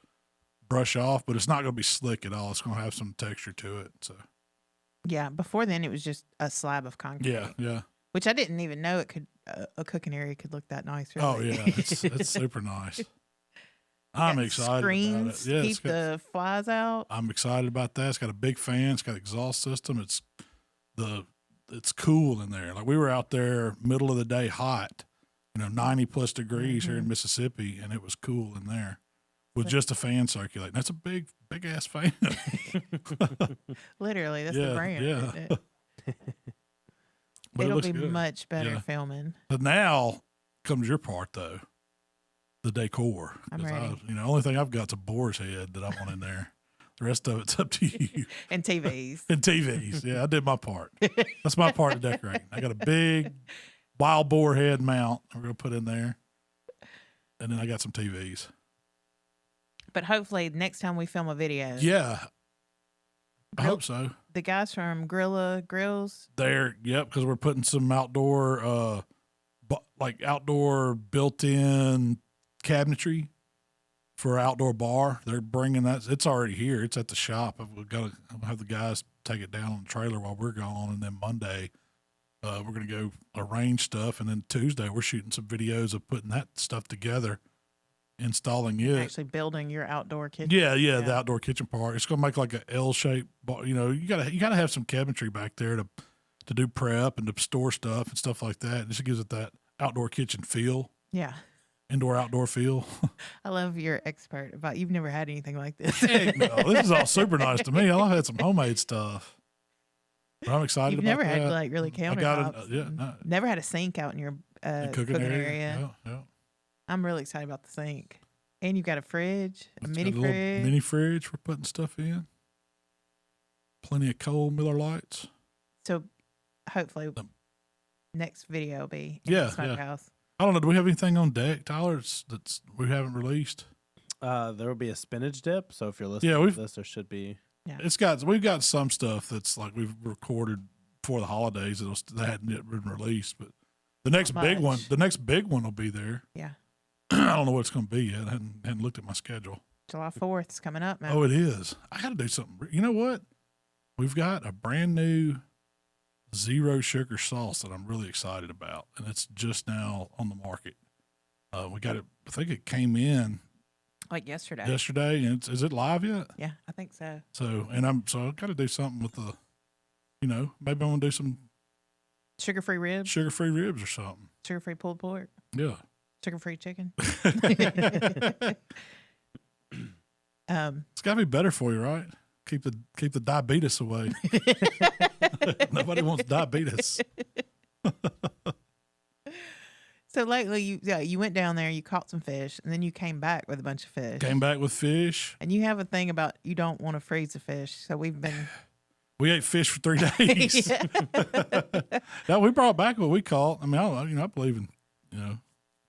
Speaker 2: brush off, but it's not going to be slick at all. It's going to have some texture to it. So,
Speaker 3: yeah, before then it was just a slab of concrete.
Speaker 2: Yeah.
Speaker 3: Which I didn't even know it could, a cooking area could look that nice. Really.
Speaker 2: Oh yeah, it's super nice. I'm excited about it. Yeah,
Speaker 3: keep the flies out.
Speaker 2: I'm excited about that. It's got a big fan. It's got an exhaust system. It's cool in there. Like we were out there middle of the day, hot, 90 plus degrees here in Mississippi, and it was cool in there with just a fan circulating. That's a big ass fan.
Speaker 3: Literally, that's the brand.
Speaker 2: Yeah.
Speaker 3: It'll be good. Much better filming.
Speaker 2: But now comes your part, though, the decor.
Speaker 3: I'm ready.
Speaker 2: The only thing I've got is a boar's head that I want in there. The rest of it's up to you.
Speaker 3: And TVs.
Speaker 2: Yeah, I did my part. That's my part of decorating. I got a big wild boar head mount we're going to put in there. and then I got some TVs.
Speaker 3: But hopefully next time we film a video.
Speaker 2: Yeah. I hope so.
Speaker 3: The guys from Grills.
Speaker 2: Yep, because we're putting some outdoor, outdoor built-in cabinetry for outdoor bar. They're bringing that. It's already here. It's at the shop. I'll have the guys take it down on the trailer while we're gone, and then Monday we're going to go arrange stuff, and then Tuesday we're shooting some videos of putting that stuff together, installing it.
Speaker 3: Actually building your outdoor kitchen.
Speaker 2: Yeah, the outdoor kitchen part. It's going to make like an L-shaped bar. You know, you gotta have some cabinetry back there to do prep and to store stuff and stuff like that. It just gives it that outdoor kitchen feel.
Speaker 3: Yeah.
Speaker 2: Indoor-outdoor feel.
Speaker 3: I love you're expert about. You've never had anything like this.
Speaker 2: Heck no, this is all super nice to me. I've had some homemade stuff. But I'm excited
Speaker 3: You've
Speaker 2: about
Speaker 3: never
Speaker 2: that.
Speaker 3: had like really countertops. Never had a sink out in your cooking area.
Speaker 2: Yeah.
Speaker 3: I'm really excited about the sink. And you've got a fridge, a mini
Speaker 2: fridge for putting stuff in. Plenty of cold Miller Lights.
Speaker 3: So hopefully next video will be in the Smokehouse.
Speaker 2: I don't know. Do we have anything on deck, Tyler, that's we haven't released?
Speaker 4: There will be a spinach dip. So if you're listening to this, there should be.
Speaker 3: Yeah.
Speaker 2: We've got some stuff that's like we've recorded before the holidays that hadn't yet been released, but the next big one will be there.
Speaker 3: Yeah.
Speaker 2: I don't know what it's going to be yet. I hadn't looked at my schedule.
Speaker 3: July 4th is coming up, man.
Speaker 2: Oh, it is. I got to do something. You know what? We've got a brand new zero sugar sauce that I'm really excited about, and it's just now on the market. We got it. I think it came in
Speaker 3: like yesterday.
Speaker 2: And is it live yet?
Speaker 3: Yeah, I think so.
Speaker 2: So I've got to do something with the, maybe I'm gonna do some
Speaker 3: sugar-free ribs
Speaker 2: or something.
Speaker 3: Sugar-free pulled pork.
Speaker 2: Yeah.
Speaker 3: Sugar-free chicken.
Speaker 2: It's got to be better for you, right? Keep the diabetes away. Nobody wants diabetes.
Speaker 3: So lately, you went down there, you caught some fish, and then you came back with a bunch of fish.
Speaker 2: Came back with fish.
Speaker 3: And you have a thing about you don't want to freeze the fish, so we
Speaker 2: ate fish for 3 days. Yeah, we brought back what we caught. I mean, I believe in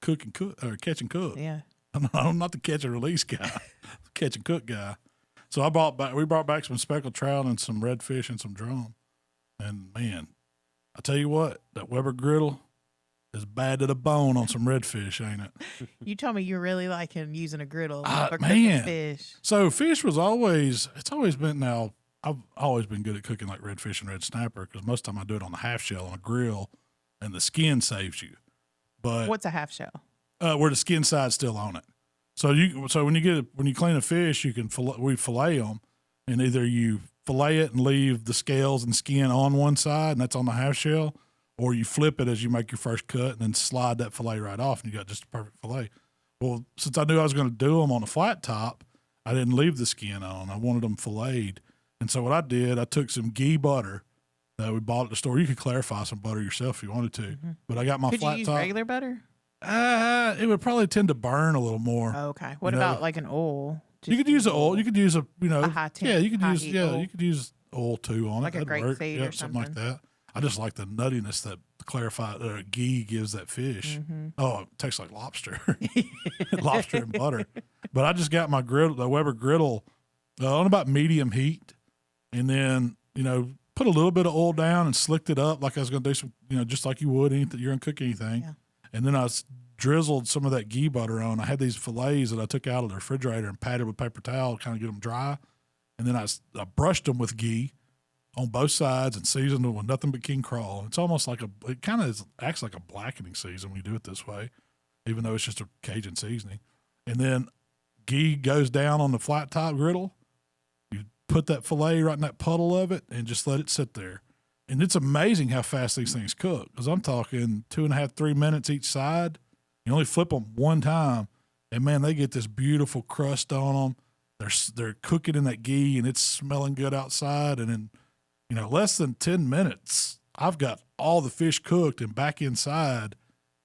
Speaker 2: cook or catch and cook.
Speaker 3: Yeah,
Speaker 2: I'm not the catch and release guy, the catch and cook guy. So we brought back some speckled trout and some redfish and some drum. And man, I tell you what, that Weber griddle is bad to the bone on some redfish, ain't it?
Speaker 3: You told me you're really liking using a griddle for
Speaker 2: cooking
Speaker 3: fish.
Speaker 2: So fish it's always been, now I've always been good at cooking like redfish and red snapper because most of the time I do it on the half shell on a grill and the skin saves you. But
Speaker 3: what's a half shell?
Speaker 2: Where the skin side's still on it. So when you clean a fish, we fillet them, and either you fillet it and leave the scales and skin on one side, and that's on the half shell, or you flip it as you make your first cut and then slide that fillet right off, and you got just a perfect fillet. Well, since I knew I was going to do them on a flat top, I didn't leave the skin on. I wanted them filleted, and so what I did, I took some ghee butter that we bought at the store. You could clarify some butter yourself if you wanted to, but I got my flat top.
Speaker 3: Could you use regular butter?
Speaker 2: It would probably tend to burn a little more.
Speaker 3: Okay. What about like an oil?
Speaker 2: You could use an oil. You could use a
Speaker 3: high temp,
Speaker 2: you could use oil too on
Speaker 3: like
Speaker 2: it.
Speaker 3: Like a grapeseed or
Speaker 2: something like that. I just like the nuttiness that clarified ghee gives that fish. Oh, it tastes like lobster, lobster and butter. But I just got my griddle, the Weber griddle, on about medium heat, and then put a little bit of oil down and slicked it up like I was going to do some, just like you would anything you're going to cook anything. Yeah. And then I drizzled some of that ghee butter on. I had these fillets that I took out of the refrigerator and patted with paper towel to kind of get them dry. And then I brushed them with ghee on both sides and seasoned them with nothing but king crawl. It's almost like it kind of acts like a blackening season when you do it this way, even though it's just a Cajun seasoning. And then ghee goes down on the flat top griddle. You put that fillet right in that puddle of it and just let it sit there. And it's amazing how fast these things cook, because I'm talking 2.5, 3 minutes each side. You only flip them one time, and man, they get this beautiful crust on them. They're cooking in that ghee, and it's smelling good outside. And in less than 10 minutes, I've got all the fish cooked and back inside.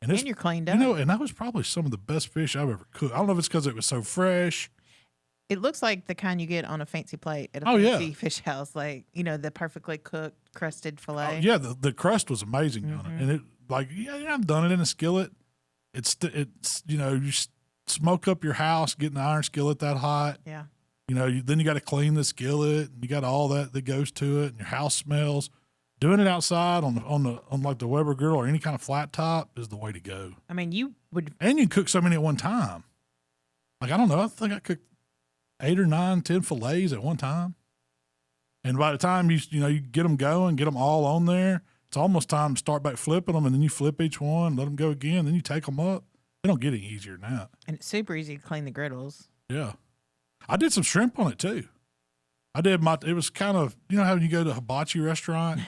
Speaker 2: And
Speaker 3: you're cleaned up.
Speaker 2: And that was probably some of the best fish I've ever cooked. I don't know if it's because it was so fresh.
Speaker 3: It looks like the kind you get on a fancy plate at a fancy fish house, like, the perfectly cooked, crusted filet.
Speaker 2: Yeah, the crust was amazing on it. And I've done it in a skillet. It's smoke up your house, getting the iron skillet that hot.
Speaker 3: Yeah.
Speaker 2: You know, then you got to clean the skillet, and you got all that goes to it, and your house smells. Doing it outside on like the Weber griddle or any kind of flat top is the way to go.
Speaker 3: I mean, you would,
Speaker 2: and you cook so many at one time. Like, I don't know, I think I cooked 8 or 9, 10 fillets at one time. And by the time you get them going, get them all on there, it's almost time to start back flipping them, and then you flip each one, let them go again, then you take them up. They don't get any easier than that.
Speaker 3: And it's super easy to clean the griddles.
Speaker 2: Yeah. I did some shrimp on it too. It was kind of, you know how you go to a hibachi restaurant,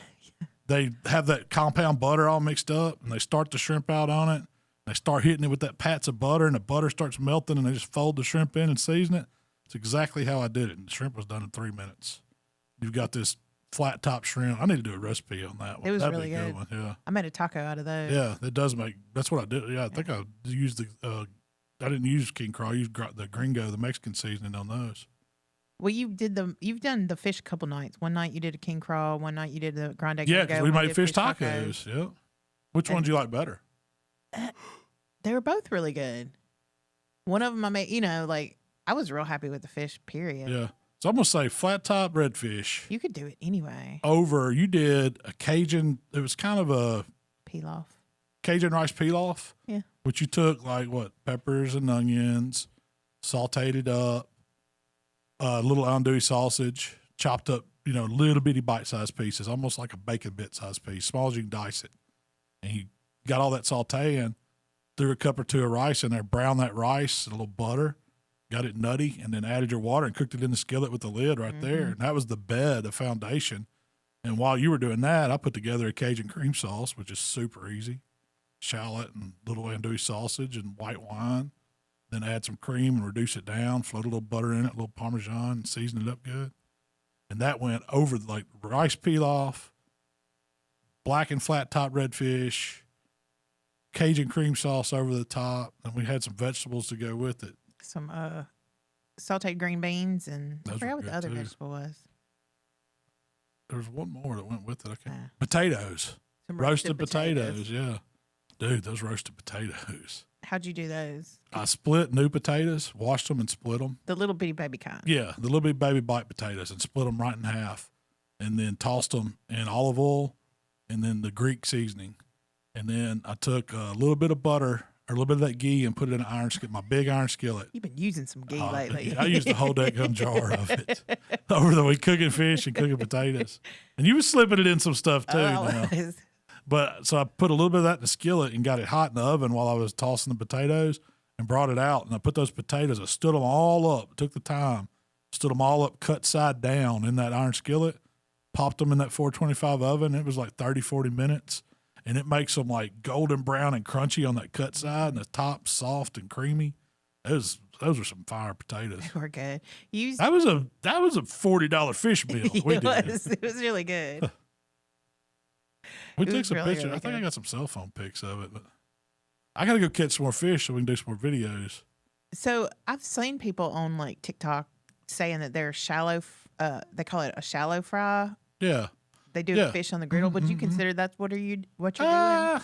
Speaker 2: they have that compound butter all mixed up, and they start the shrimp out on it. They start hitting it with that pats of butter, and the butter starts melting, and they just fold the shrimp in and season it. It's exactly how I did it. And the shrimp was done in 3 minutes. You've got this flat top shrimp. I need to do a recipe on that one.
Speaker 3: It was
Speaker 2: That'd
Speaker 3: really
Speaker 2: be a
Speaker 3: good.
Speaker 2: one. Yeah.
Speaker 3: I made a taco out of those.
Speaker 2: Yeah, it does make. That's what I did. Yeah, I think I used I didn't use King Craw. I used the Gringo, the Mexican seasoning on those.
Speaker 3: Well, you've done the fish a couple nights. One night you did a King Craw. One night you did the grande.
Speaker 2: Yeah, because we made fish tacos. Yeah. Which one do you like better?
Speaker 3: They were both really good. One of them I made, like I was real happy with the fish, period.
Speaker 2: Yeah. So I'm going to say flat top redfish.
Speaker 3: You could do it anyway.
Speaker 2: You did a Cajun, it was kind of a
Speaker 3: pilaf.
Speaker 2: Cajun rice pilaf.
Speaker 3: Yeah.
Speaker 2: Which you took peppers and onions, sauteed it up, a little andouille sausage, chopped up, little bitty bite-sized pieces, almost like a bacon bit-sized piece, small as you can dice it. And you got all that sauteing, threw a cup or two of rice in there, browned that rice, a little butter, got it nutty, and then added your water and cooked it in the skillet with the lid right there. And that was the bed, the foundation. And while you were doing that, I put together a Cajun cream sauce, which is super easy. Shallot and little andouille sausage and white wine. Then add some cream and reduce it down, float a little butter in it, a little Parmesan, and season it up good. And that went over like rice pilaf, black and flat top redfish, Cajun cream sauce over the top, and we had some vegetables to go with it.
Speaker 3: Some sauteed green beans, and I forgot what the other vegetable was.
Speaker 2: There was one more that went with it. Potatoes.
Speaker 3: Some
Speaker 2: roasted potatoes, yeah. Dude, those roasted potatoes.
Speaker 3: How'd you do those?
Speaker 2: I split new potatoes, washed them and split them.
Speaker 3: The little bitty baby kind.
Speaker 2: Yeah, the little bitty baby bite potatoes, and split them right in half, and then tossed them in olive oil and then the Greek seasoning. And then I took a little bit of butter or a little bit of that ghee and put it in an iron skillet, my big iron skillet.
Speaker 3: You've been using some ghee lately.
Speaker 2: I used a whole daggum jar of it over the week, cooking fish and cooking potatoes. And you were slipping it in some stuff too. But so I put a little bit of that in the skillet and got it hot in the oven while I was tossing the potatoes and brought it out. And I put those potatoes, I stood them all up, took the time, stood them all up, cut side down in that iron skillet, popped them in that 425 oven. It was like 30, 40 minutes. And it makes them like golden brown and crunchy on that cut side, and the top soft and creamy. Those were some fire potatoes.
Speaker 3: They were good.
Speaker 2: That was a $40 fish meal.
Speaker 3: It was really good.
Speaker 2: We took some pictures. I think I got some cell phone pics of it, but I got to go catch some more fish so we can do some more videos.
Speaker 3: So I've seen people on like TikTok saying that they're shallow. They call it a shallow fry.
Speaker 2: Yeah.
Speaker 3: They do the fish on the griddle. Would you consider that's what you're doing?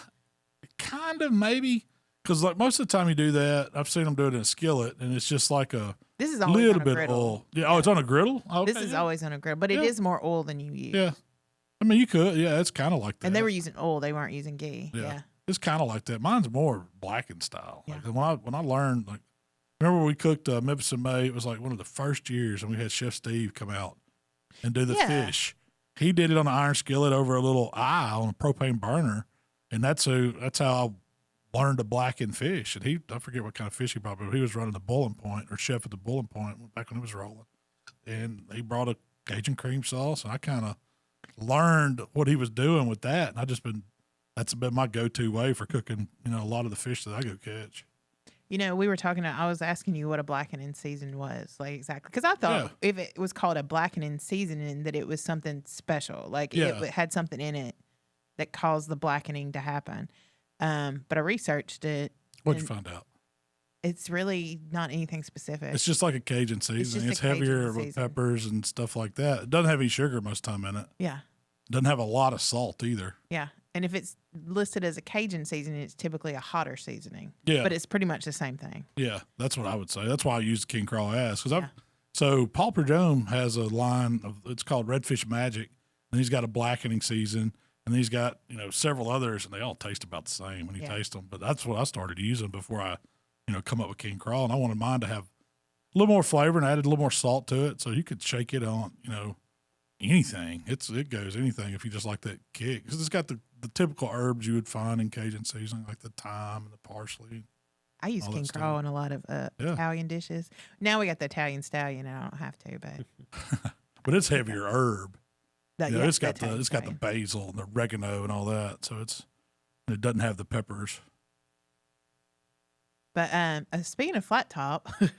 Speaker 2: Kind of, maybe. Because like most of the time you do that, I've seen them do it in a skillet, and it's just like
Speaker 3: this is always
Speaker 2: little
Speaker 3: on a
Speaker 2: bit
Speaker 3: griddle.
Speaker 2: of oil. Yeah, oh, it's on a griddle? Okay,
Speaker 3: this is always on a griddle, but it is more oil than you use.
Speaker 2: Yeah. I mean, you could. Yeah, it's kind of like that.
Speaker 3: And they were using oil. They weren't using ghee. Yeah.
Speaker 2: It's kind of like that. Mine's more blackened style.
Speaker 3: Yeah.
Speaker 2: Like when I learned, like, remember we cooked Memphis in May? It was like one of the first years, and we had Chef Steve come out and do the fish. He did it on an iron skillet over a little eye on a propane burner, and that's how I learned to blacken fish. And I forget what kind of fish he brought, but he was running the Boiling Point, or chef at the Boiling Point back when it was rolling. And he brought a Cajun cream sauce, and I kind of learned what he was doing with that. And that's been my go-to way for cooking, a lot of the fish that I go catch.
Speaker 3: We were talking, I was asking you what a blackening season was, like exactly. Because I thought if it was called a blackening seasoning, that it was something special. Like it had something in it that caused the blackening to happen. But I researched it.
Speaker 2: What'd you find out?
Speaker 3: It's really not anything specific.
Speaker 2: It's just like a Cajun seasoning. It's heavier with peppers and stuff like that. It doesn't have any sugar most of the time in it.
Speaker 3: Yeah.
Speaker 2: Doesn't have a lot of salt either.
Speaker 3: Yeah. And if it's listed as a Cajun seasoning, it's typically a hotter seasoning.
Speaker 2: Yeah.
Speaker 3: But it's pretty much the same thing.
Speaker 2: Yeah, that's what I would say. That's why I use the King Crawl ass. So Paul Perdome has a line it's called Redfish Magic, and he's got a blackening season, and he's got several others, and they all taste about the same when you taste them. But that's what I started using before I come up with King Crawl, and I wanted mine to have a little more flavor, and I added a little more salt to it, so you could shake it on anything. It goes anything if you just like that kick, because it's got the typical herbs you would find in Cajun seasoning, like the thyme and the parsley.
Speaker 3: I use King Crawl in a lot of Italian dishes. Now we got the Italian stallion, and I don't have to, but
Speaker 2: but it's heavier herb. It's got
Speaker 3: the
Speaker 2: basil and the oregano and all that, so it doesn't have the peppers.
Speaker 3: But speaking of Flattop,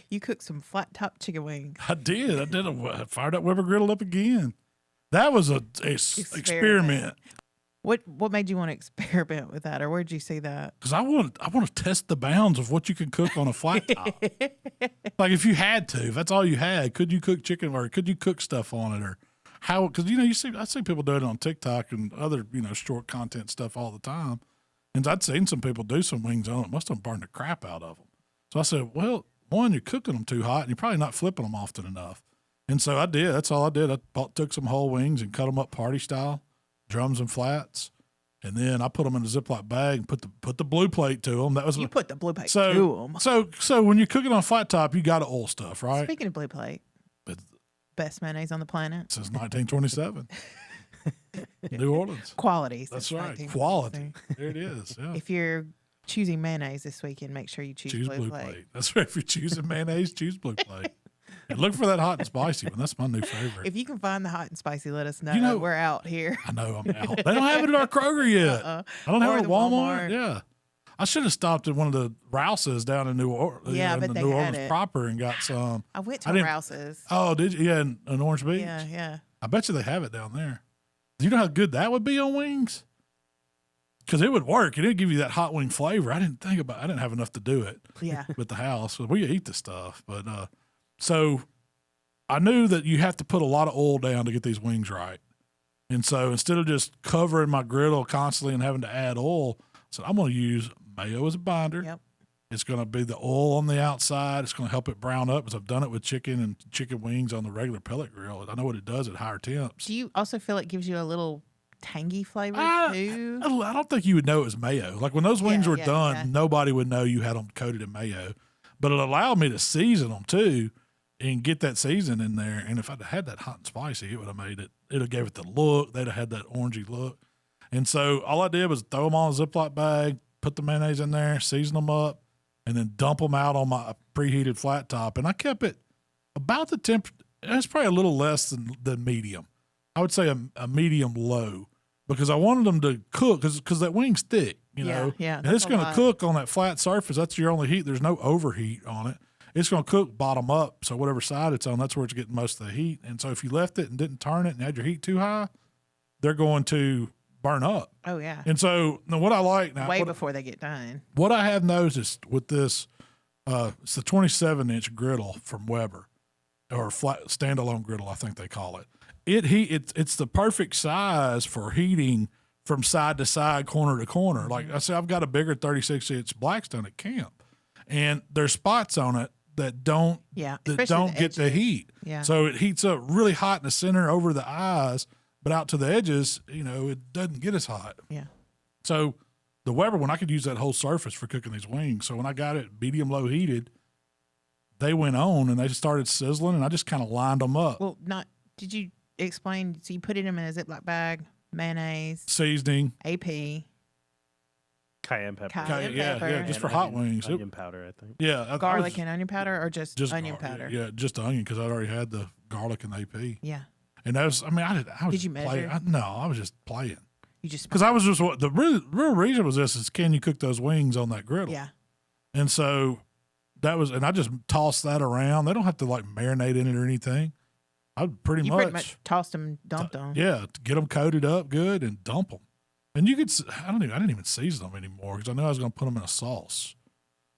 Speaker 3: you cooked some Flattop chicken wings.
Speaker 2: I did. I fired that Weber griddle up again. That was a experiment.
Speaker 3: What made you want to experiment with that, or where'd you see that?
Speaker 2: Because I want to test the bounds of what you can cook on a flat top. Like if you had to, if that's all you had, could you cook chicken or could you cook stuff on it, or how? Because I see people do it on TikTok and other short content stuff all the time, and I'd seen some people do some wings on it. Must have burned the crap out of them. So I said, well, one, you're cooking them too hot, and you're probably not flipping them often enough. And so I did. That's all I did. I took some whole wings and cut them up party style, drums and flats, and then I put them in a Ziploc bag and put the blue plate to them. That was
Speaker 3: put the blue plate to them.
Speaker 2: So when you're cooking on flat top, you got to oil stuff, right?
Speaker 3: Speaking of blue plate, best mayonnaise on the planet
Speaker 2: since 1927. New Orleans.
Speaker 3: Quality.
Speaker 2: That's right. Quality. There it is. Yeah.
Speaker 3: If you're choosing mayonnaise this weekend, make sure you choose blue plate.
Speaker 2: That's right. If you're choosing mayonnaise, choose blue plate. And look for that hot and spicy one. That's my new favorite.
Speaker 3: If you can find the hot and spicy, let us know. We're out here.
Speaker 2: I know I'm out. They don't have it at our Kroger yet. I don't have it at Walmart. Yeah. I should have stopped at one of the Rouse's down in New Orleans.
Speaker 3: Yeah, but they
Speaker 2: New
Speaker 3: had
Speaker 2: Orleans
Speaker 3: it.
Speaker 2: proper and got some.
Speaker 3: I went to Rouse's.
Speaker 2: Oh, did you? Yeah, in Orange Beach?
Speaker 3: Yeah.
Speaker 2: I bet you they have it down there. Do you know how good that would be on wings? Because it would work. It didn't give you that hot wing flavor. I didn't have enough to do it.
Speaker 3: Yeah.
Speaker 2: With the house. We eat the stuff. But so I knew that you have to put a lot of oil down to get these wings right. And so instead of just covering my griddle constantly and having to add oil, I said, I'm going to use mayo as a binder.
Speaker 3: Yep.
Speaker 2: It's going to be the oil on the outside. It's going to help it brown up, because I've done it with chicken and chicken wings on the regular pellet grill. I know what it does at higher temps.
Speaker 3: Do you also feel it gives you a little tangy flavor too?
Speaker 2: I don't think you would know it was mayo. Like when those wings were done, nobody would know you had them coated in mayo. But it allowed me to season them too and get that season in there. And if I'd had that hot and spicy, it would have made it. It would have gave it the look. They'd have had that orangey look. And so all I did was throw them all in a Ziploc bag, put the mayonnaise in there, season them up, and then dump them out on my preheated flat top. And I kept it about the temperature. It's probably a little less than medium. I would say a medium low, because I wanted them to cook because that wing's thick,
Speaker 3: Yeah.
Speaker 2: And it's going to cook on that flat surface. That's your only heat. There's no overheat on it. It's going to cook bottom up. So whatever side it's on, that's where it's getting most of the heat. And so if you left it and didn't turn it and had your heat too high, they're going to burn up.
Speaker 3: Oh, yeah.
Speaker 2: And so now what I like now,
Speaker 3: before they get done.
Speaker 2: What I have noticed with this, it's the 27-inch griddle from Weber, or flat standalone griddle, I think they call it. It's the perfect size for heating from side to side, corner to corner.
Speaker 3: Mm-hmm.
Speaker 2: Like I said, I've got a bigger 36-inch Blackstone at camp, and there's spots on it that don't get the heat.
Speaker 3: Yeah.
Speaker 2: So it heats up really hot in the center over the eyes, but out to the edges, it doesn't get as hot.
Speaker 3: Yeah.
Speaker 2: So the Weber one, I could use that whole surface for cooking these wings. So when I got it medium low heated, they went on and they started sizzling, and I just kind of lined them up.
Speaker 3: Well, did you explain? So you put it in a Ziploc bag, mayonnaise,
Speaker 2: seasoning,
Speaker 3: AP,
Speaker 4: cayenne pepper.
Speaker 2: Yeah, just for hot wings.
Speaker 4: Onion powder, I think.
Speaker 2: Yeah,
Speaker 3: garlic and onion powder, or just onion powder.
Speaker 2: Yeah, just the onion, because I already had the garlic and AP.
Speaker 3: Yeah.
Speaker 2: And that was,
Speaker 3: Did you measure?
Speaker 2: I was just playing.
Speaker 3: You just
Speaker 2: because I was just the real reason was this is, can you cook those wings on that griddle?
Speaker 3: Yeah.
Speaker 2: And so that was, and I just tossed that around. They don't have to like marinate in it or anything. I pretty much
Speaker 3: tossed them, dumped them.
Speaker 2: Yeah, get them coated up good and dump them. And you could, I didn't even season them anymore, because I knew I was going to put them in a sauce.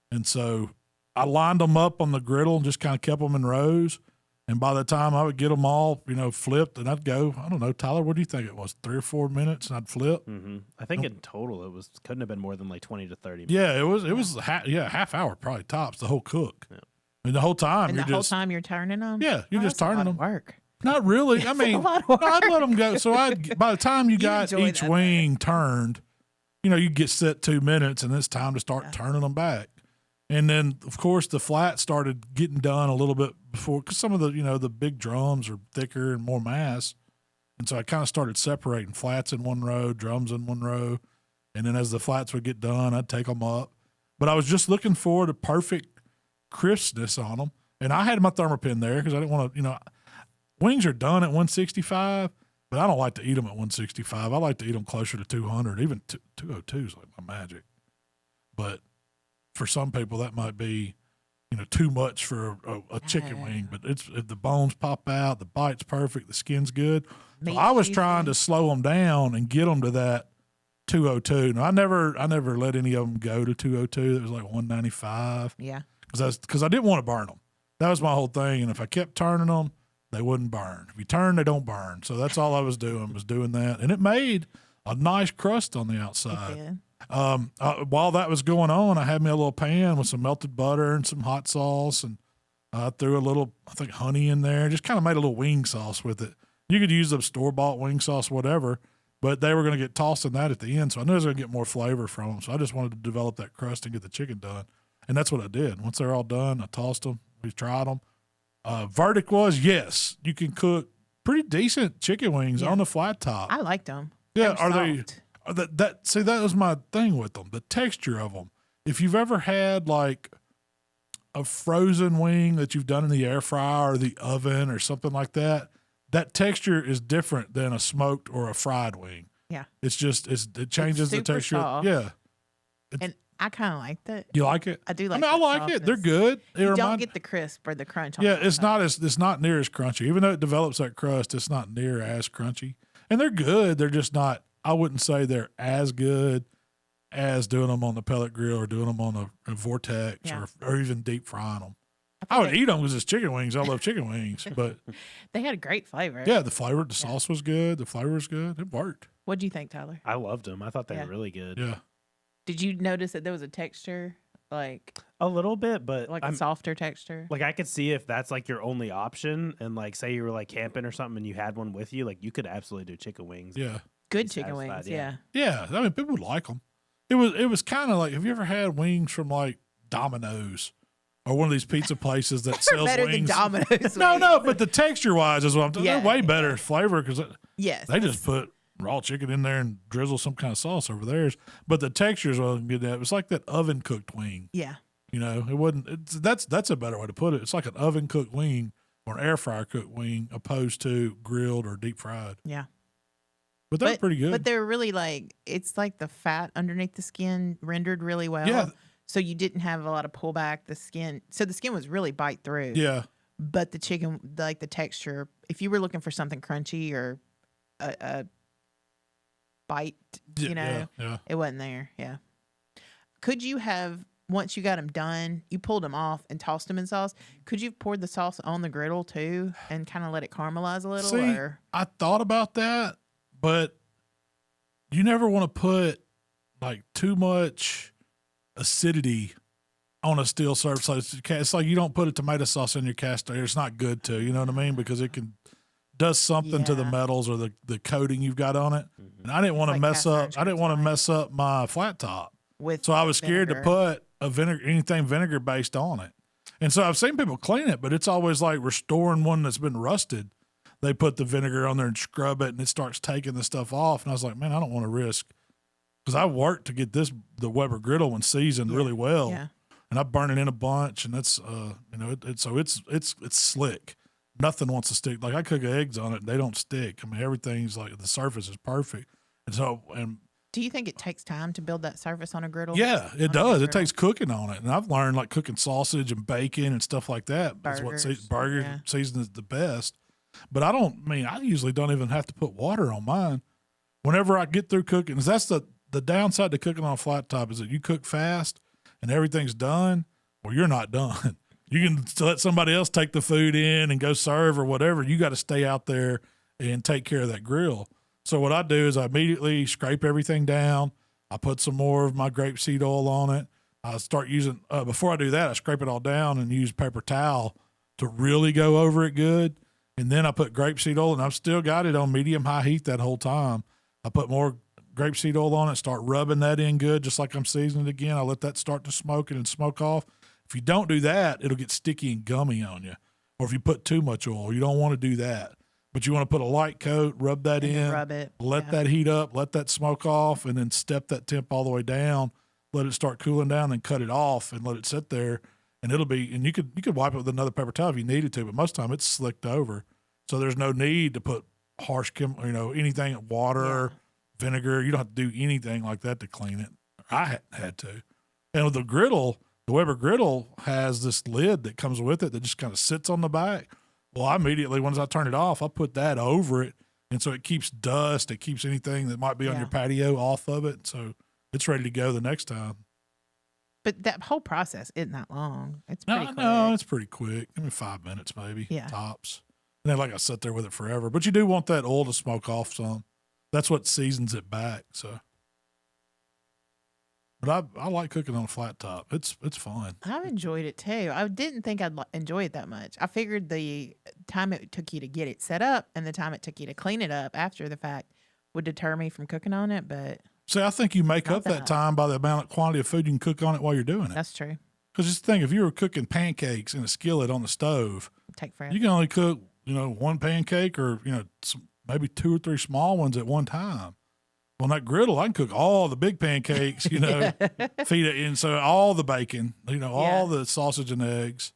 Speaker 2: And so I lined them up on the griddle and just kind of kept them in rows. And by the time I would get them all, flipped, and I'd go, I don't know, Tyler, what do you think it was, 3 or 4 minutes, and I'd flip?
Speaker 4: Mm-hmm. I think in total couldn't have been more than like 20 to 30 minutes.
Speaker 2: Yeah, it was half hour probably tops, the whole cook. Yeah. I mean, the whole time.
Speaker 3: And the whole time you're turning them?
Speaker 2: Yeah, you're just turning them.
Speaker 3: Work.
Speaker 2: Not really. I mean, I'd let them go. So by the time you got each wing turned, you get set 2 minutes, and it's time to start turning them back. And then, of course, the flat started getting done a little bit before, because some of the, the big drums are thicker and more mass. And so I kind of started separating flats in one row, drums in one row. And then as the flats would get done, I'd take them up. But I was just looking for the perfect crispness on them. And I had my thermopin there because I didn't want to, wings are done at 165, but I don't like to eat them at 165. I like to eat them closer to 200. Even 202 is like my magic. But for some people, that might be, too much for a chicken wing. But if the bones pop out, the bite's perfect, the skin's good. So I was trying to slow them down and get them to that 202. Now I never let any of them go to 202. It was like 195.
Speaker 3: Yeah,
Speaker 2: because I didn't want to burn them. That was my whole thing. And if I kept turning them, they wouldn't burn. If you turn, they don't burn. So that's all I was doing that, and it made a nice crust on the outside.
Speaker 3: It did.
Speaker 2: While that was going on, I had me a little pan with some melted butter and some hot sauce, and I threw a little, I think, honey in there. Just kind of made a little wing sauce with it. You could use the store-bought wing sauce, whatever, but they were going to get tossed in that at the end, so I knew I was going to get more flavor from them. So I just wanted to develop that crust and get the chicken done, and that's what I did. Once they're all done, I tossed them. We tried them. Verdict was, yes, you can cook pretty decent chicken wings on the flat top.
Speaker 3: I liked them.
Speaker 2: Yeah, that was my thing with them, the texture of them. If you've ever had like a frozen wing that you've done in the air fryer or the oven or something like that, that texture is different than a smoked or a fried wing.
Speaker 3: Yeah.
Speaker 2: It's just, it changes the texture.
Speaker 3: Soft.
Speaker 2: Yeah.
Speaker 3: And I kind of liked it.
Speaker 2: You like it?
Speaker 3: I do like it.
Speaker 2: I like it. They're good.
Speaker 3: You don't get the crisp or the crunch on
Speaker 2: it's not near as crunchy. Even though it develops that crust, it's not near as crunchy. And they're good. They're just not, I wouldn't say they're as good as doing them on the pellet grill or doing them on a vortex or even deep frying them. I would eat them because it's chicken wings. I love chicken wings, but
Speaker 3: they had a great flavor.
Speaker 2: Yeah, the sauce was good. The flavor was good. It worked.
Speaker 3: What do you think, Tyler?
Speaker 4: I loved them. I thought they were really good.
Speaker 2: Yeah.
Speaker 3: Did you notice that there was a texture, like
Speaker 4: a little bit, but
Speaker 3: like a softer texture?
Speaker 4: Like I could see if that's like your only option, and like say you were like camping or something, and you had one with you, like you could absolutely do chicken wings.
Speaker 2: Yeah.
Speaker 3: Good chicken wings. Yeah.
Speaker 2: Yeah. I mean, people would like them. It was kind of like, have you ever had wings from like Domino's or one of these pizza places that sells
Speaker 3: better
Speaker 2: wings?
Speaker 3: Than Domino's.
Speaker 2: No, but the texture wise is what I'm talking. They're way better flavor because they just put raw chicken in there and drizzle some kind of sauce over theirs. But the texture is what I'm getting at. It was like that oven cooked wing.
Speaker 3: Yeah.
Speaker 2: It wasn't. That's a better way to put it. It's like an oven cooked wing or an air fryer cooked wing opposed to grilled or deep fried.
Speaker 3: Yeah.
Speaker 2: But they're pretty good.
Speaker 3: But they're really like, it's like the fat underneath the skin rendered really well.
Speaker 2: Yeah.
Speaker 3: So you didn't have a lot of pullback. The skin was really bite through.
Speaker 2: Yeah.
Speaker 3: But the chicken, like the texture, if you were looking for something crunchy or a bite, it wasn't there. Yeah. Could you have, once you got them done, you pulled them off and tossed them in sauce, could you have poured the sauce on the griddle too and kind of let it caramelize a little?
Speaker 2: See, I thought about that, but you never want to put like too much acidity on a steel surface. It's like you don't put a tomato sauce in your cast iron. It's not good to, you know what I mean? Because it does something to the metals or the coating you've got on it. Mm-hmm. And I didn't want to mess up. I didn't want to mess up my flat top. So I was scared to put anything vinegar based on it. And so I've seen people clean it, but it's always like restoring one that's been rusted. They put the vinegar on there and scrub it, and it starts taking the stuff off. And I was like, man, I don't want to risk, because I worked to get the Weber griddle one seasoned really well. Yeah. And I burn it in a bunch, and that's it's slick. Nothing wants to stick. Like I cook eggs on it, they don't stick. I mean, everything's like the surface is perfect. And
Speaker 3: do you think it takes time to build that surface on a griddle?
Speaker 2: Yeah, it does. It takes cooking on it. And I've learned like cooking sausage and bacon and stuff like that.
Speaker 3: Burgers,
Speaker 2: that's what burger season is the best. But I usually don't even have to put water on mine. Whenever I get through cooking, that's the downside to cooking on a flat top is that you cook fast and everything's done, well, you're not done. You can let somebody else take the food in and go serve or whatever. You got to stay out there and take care of that grill. So what I do is I immediately scrape everything down. I put some more of my grapeseed oil on it. I start using, before I do that, I scrape it all down and use paper towel to really go over it good. And then I put grapeseed oil, and I've still got it on medium-high heat that whole time. I put more grapeseed oil on it, start rubbing that in good, just like I'm seasoning it again. I let that start to smoke it and smoke off. If you don't do that, it'll get sticky and gummy on you. Or if you put too much oil, you don't want to do that. But you want to put a light coat, rub that in,
Speaker 3: rub it,
Speaker 2: let that heat up, let that smoke off, and then step that temp all the way down. Let it start cooling down, then cut it off and let it sit there. And it'll be, and you could wipe it with another paper towel if you needed to, but most of the time it's slicked over. So there's no need to put harsh anything, water, vinegar. You don't have to do anything like that to clean it. I had to. And with the griddle, the Weber griddle has this lid that comes with it that just kind of sits on the back. Well, I immediately, once I turn it off, I put that over it. And so it keeps dust. It keeps anything that might be on your patio off of it. So it's ready to go the next time.
Speaker 3: But that whole process isn't that long. It's pretty quick.
Speaker 2: No, it's pretty quick. 5 minutes maybe, tops. And then like I sit there with it forever. But you do want that oil to smoke off some. That's what seasons it back. So, but I like cooking on a flat top. It's fun.
Speaker 3: I've enjoyed it too. I didn't think I'd enjoy it that much. I figured the time it took you to get it set up and the time it took you to clean it up after the fact would deter me from cooking on it. But
Speaker 2: see, I think you make up that time by the amount of quantity of food you can cook on it while you're doing it.
Speaker 3: That's true.
Speaker 2: Because just think, if you were cooking pancakes in a skillet on the stove,
Speaker 3: take forever.
Speaker 2: You can only cook, one pancake or, maybe 2 or 3 small ones at one time. On that griddle, I can cook all the big pancakes, feed it in. So all the bacon, all the sausage and eggs,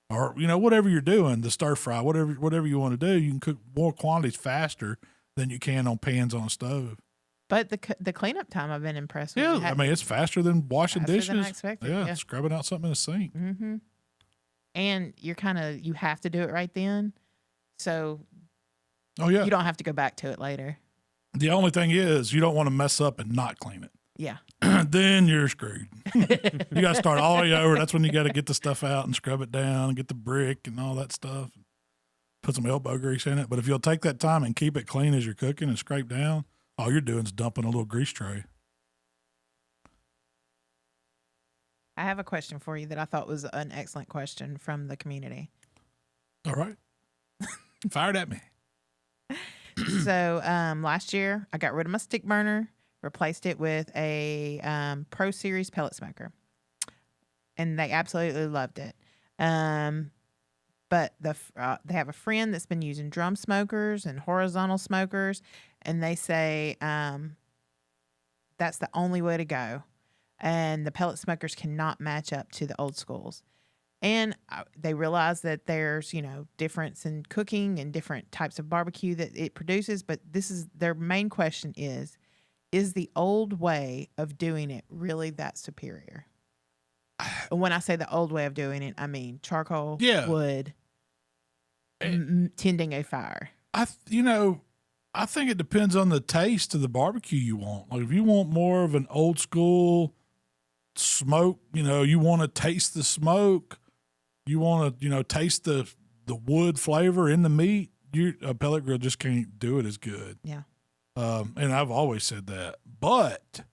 Speaker 2: or, whatever you're doing, the stir fry, whatever you want to do, you can cook more quantities faster than you can on pans on a stove.
Speaker 3: But the cleanup time, I've been impressed with.
Speaker 2: Yeah, it's faster than washing dishes.
Speaker 3: Than I expected.
Speaker 2: Yeah, scrubbing out something in the sink.
Speaker 3: Mm-hmm. And you have to do it right then. So you don't have to go back to it later.
Speaker 2: The only thing is you don't want to mess up and not clean it.
Speaker 3: Yeah.
Speaker 2: Then you're screwed. You got to start all the way over. That's when you got to get the stuff out and scrub it down and get the brick and all that stuff. Put some elbow grease in it. But if you'll take that time and keep it clean as you're cooking and scrape down, all you're doing is dumping a little grease tray.
Speaker 3: I have a question for you that I thought was an excellent question from the community.
Speaker 2: All right. Fire it at me.
Speaker 3: So last year, I got rid of my stick burner, replaced it with a Pro Series pellet smoker. And they absolutely loved it. But they have a friend that's been using drum smokers and horizontal smokers, and they say that's the only way to go. And the pellet smokers cannot match up to the old schools. And they realize that there's, difference in cooking and different types of barbecue that it produces. But their main question is the old way of doing it really that superior? And when I say the old way of doing it, I mean charcoal, wood, tending a fire.
Speaker 2: I think it depends on the taste of the barbecue you want. Like if you want more of an old school smoke, you want to taste the smoke, you want to, taste the wood flavor in the meat, a pellet grill just can't do it as good.
Speaker 3: Yeah.
Speaker 2: And I've always said that. But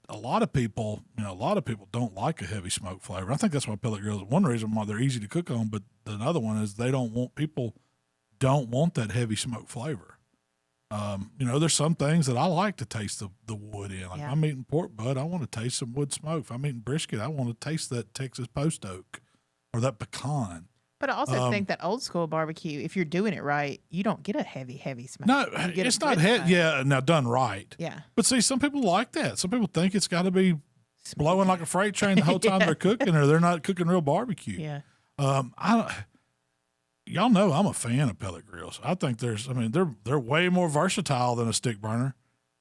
Speaker 2: a lot of people don't like a heavy smoke flavor. I think that's why pellet grills, one reason why they're easy to cook on, but another one is people don't want that heavy smoke flavor. There's some things that I like to taste the wood in. Like if I'm eating pork butt, I want to taste some wood smoke. If I'm eating brisket, I want to taste that Texas post oak or that pecan.
Speaker 3: But I also think that old school barbecue, if you're doing it right, you don't get a heavy smoke.
Speaker 2: No, it's not heavy. Yeah, now done right.
Speaker 3: Yeah.
Speaker 2: But see, some people like that. Some people think it's got to be blowing like a freight train the whole time they're cooking, or they're not cooking real barbecue.
Speaker 3: Yeah.
Speaker 2: Y'all know I'm a fan of pellet grills. I think they're way more versatile than a stick burner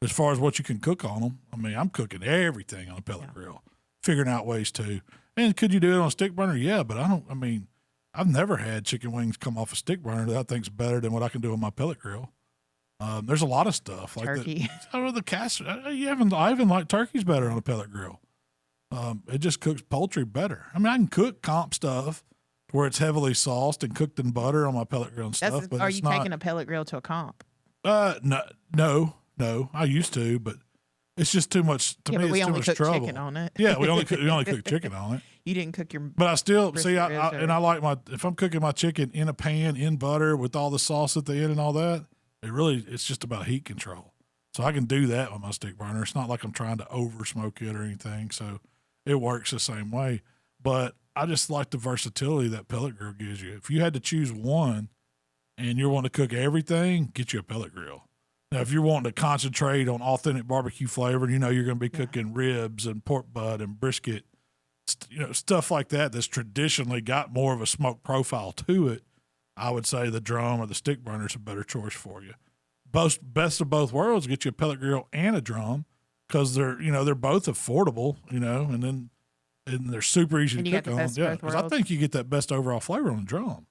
Speaker 2: as far as what you can cook on them. I'm cooking everything on a pellet grill, figuring out ways to. And could you do it on a stick burner? Yeah, but I've never had chicken wings come off a stick burner that I think's better than what I can do on my pellet grill. There's a lot of stuff like
Speaker 3: turkey.
Speaker 2: The cast. I even like turkey's better on a pellet grill. It just cooks poultry better. I mean, I can cook comp stuff where it's heavily sauced and cooked in butter on my pellet grill and stuff. But
Speaker 3: are you taking a pellet grill to a comp?
Speaker 2: No. I used to, but it's just too much to me.
Speaker 3: But we
Speaker 2: it's
Speaker 3: only
Speaker 2: too much
Speaker 3: cook
Speaker 2: trouble.
Speaker 3: chicken on it.
Speaker 2: Yeah, we only cook chicken on it.
Speaker 3: You didn't cook your.
Speaker 2: But I still see.
Speaker 3: brisket
Speaker 2: I like if I'm cooking my chicken in a pan in butter with all the sauce at the end and all that. It's just about heat control. So I can do that with my stick burner. It's not like I'm trying to over smoke it or anything. So it works the same way. But I just like the versatility that pellet grill gives you. If you had to choose one and you're wanting to cook everything, get you a pellet grill. Now, if you're wanting to concentrate on authentic barbecue flavor, and you know you're going to be cooking ribs and pork butt and brisket, stuff like that that's traditionally got more of a smoke profile to it, I would say the drum or the stick burner is a better choice for you. Best of both worlds, get you a pellet grill and a drum because they're both affordable, and they're super easy to cook on. Yeah, because I think you get that best overall flavor on the drum.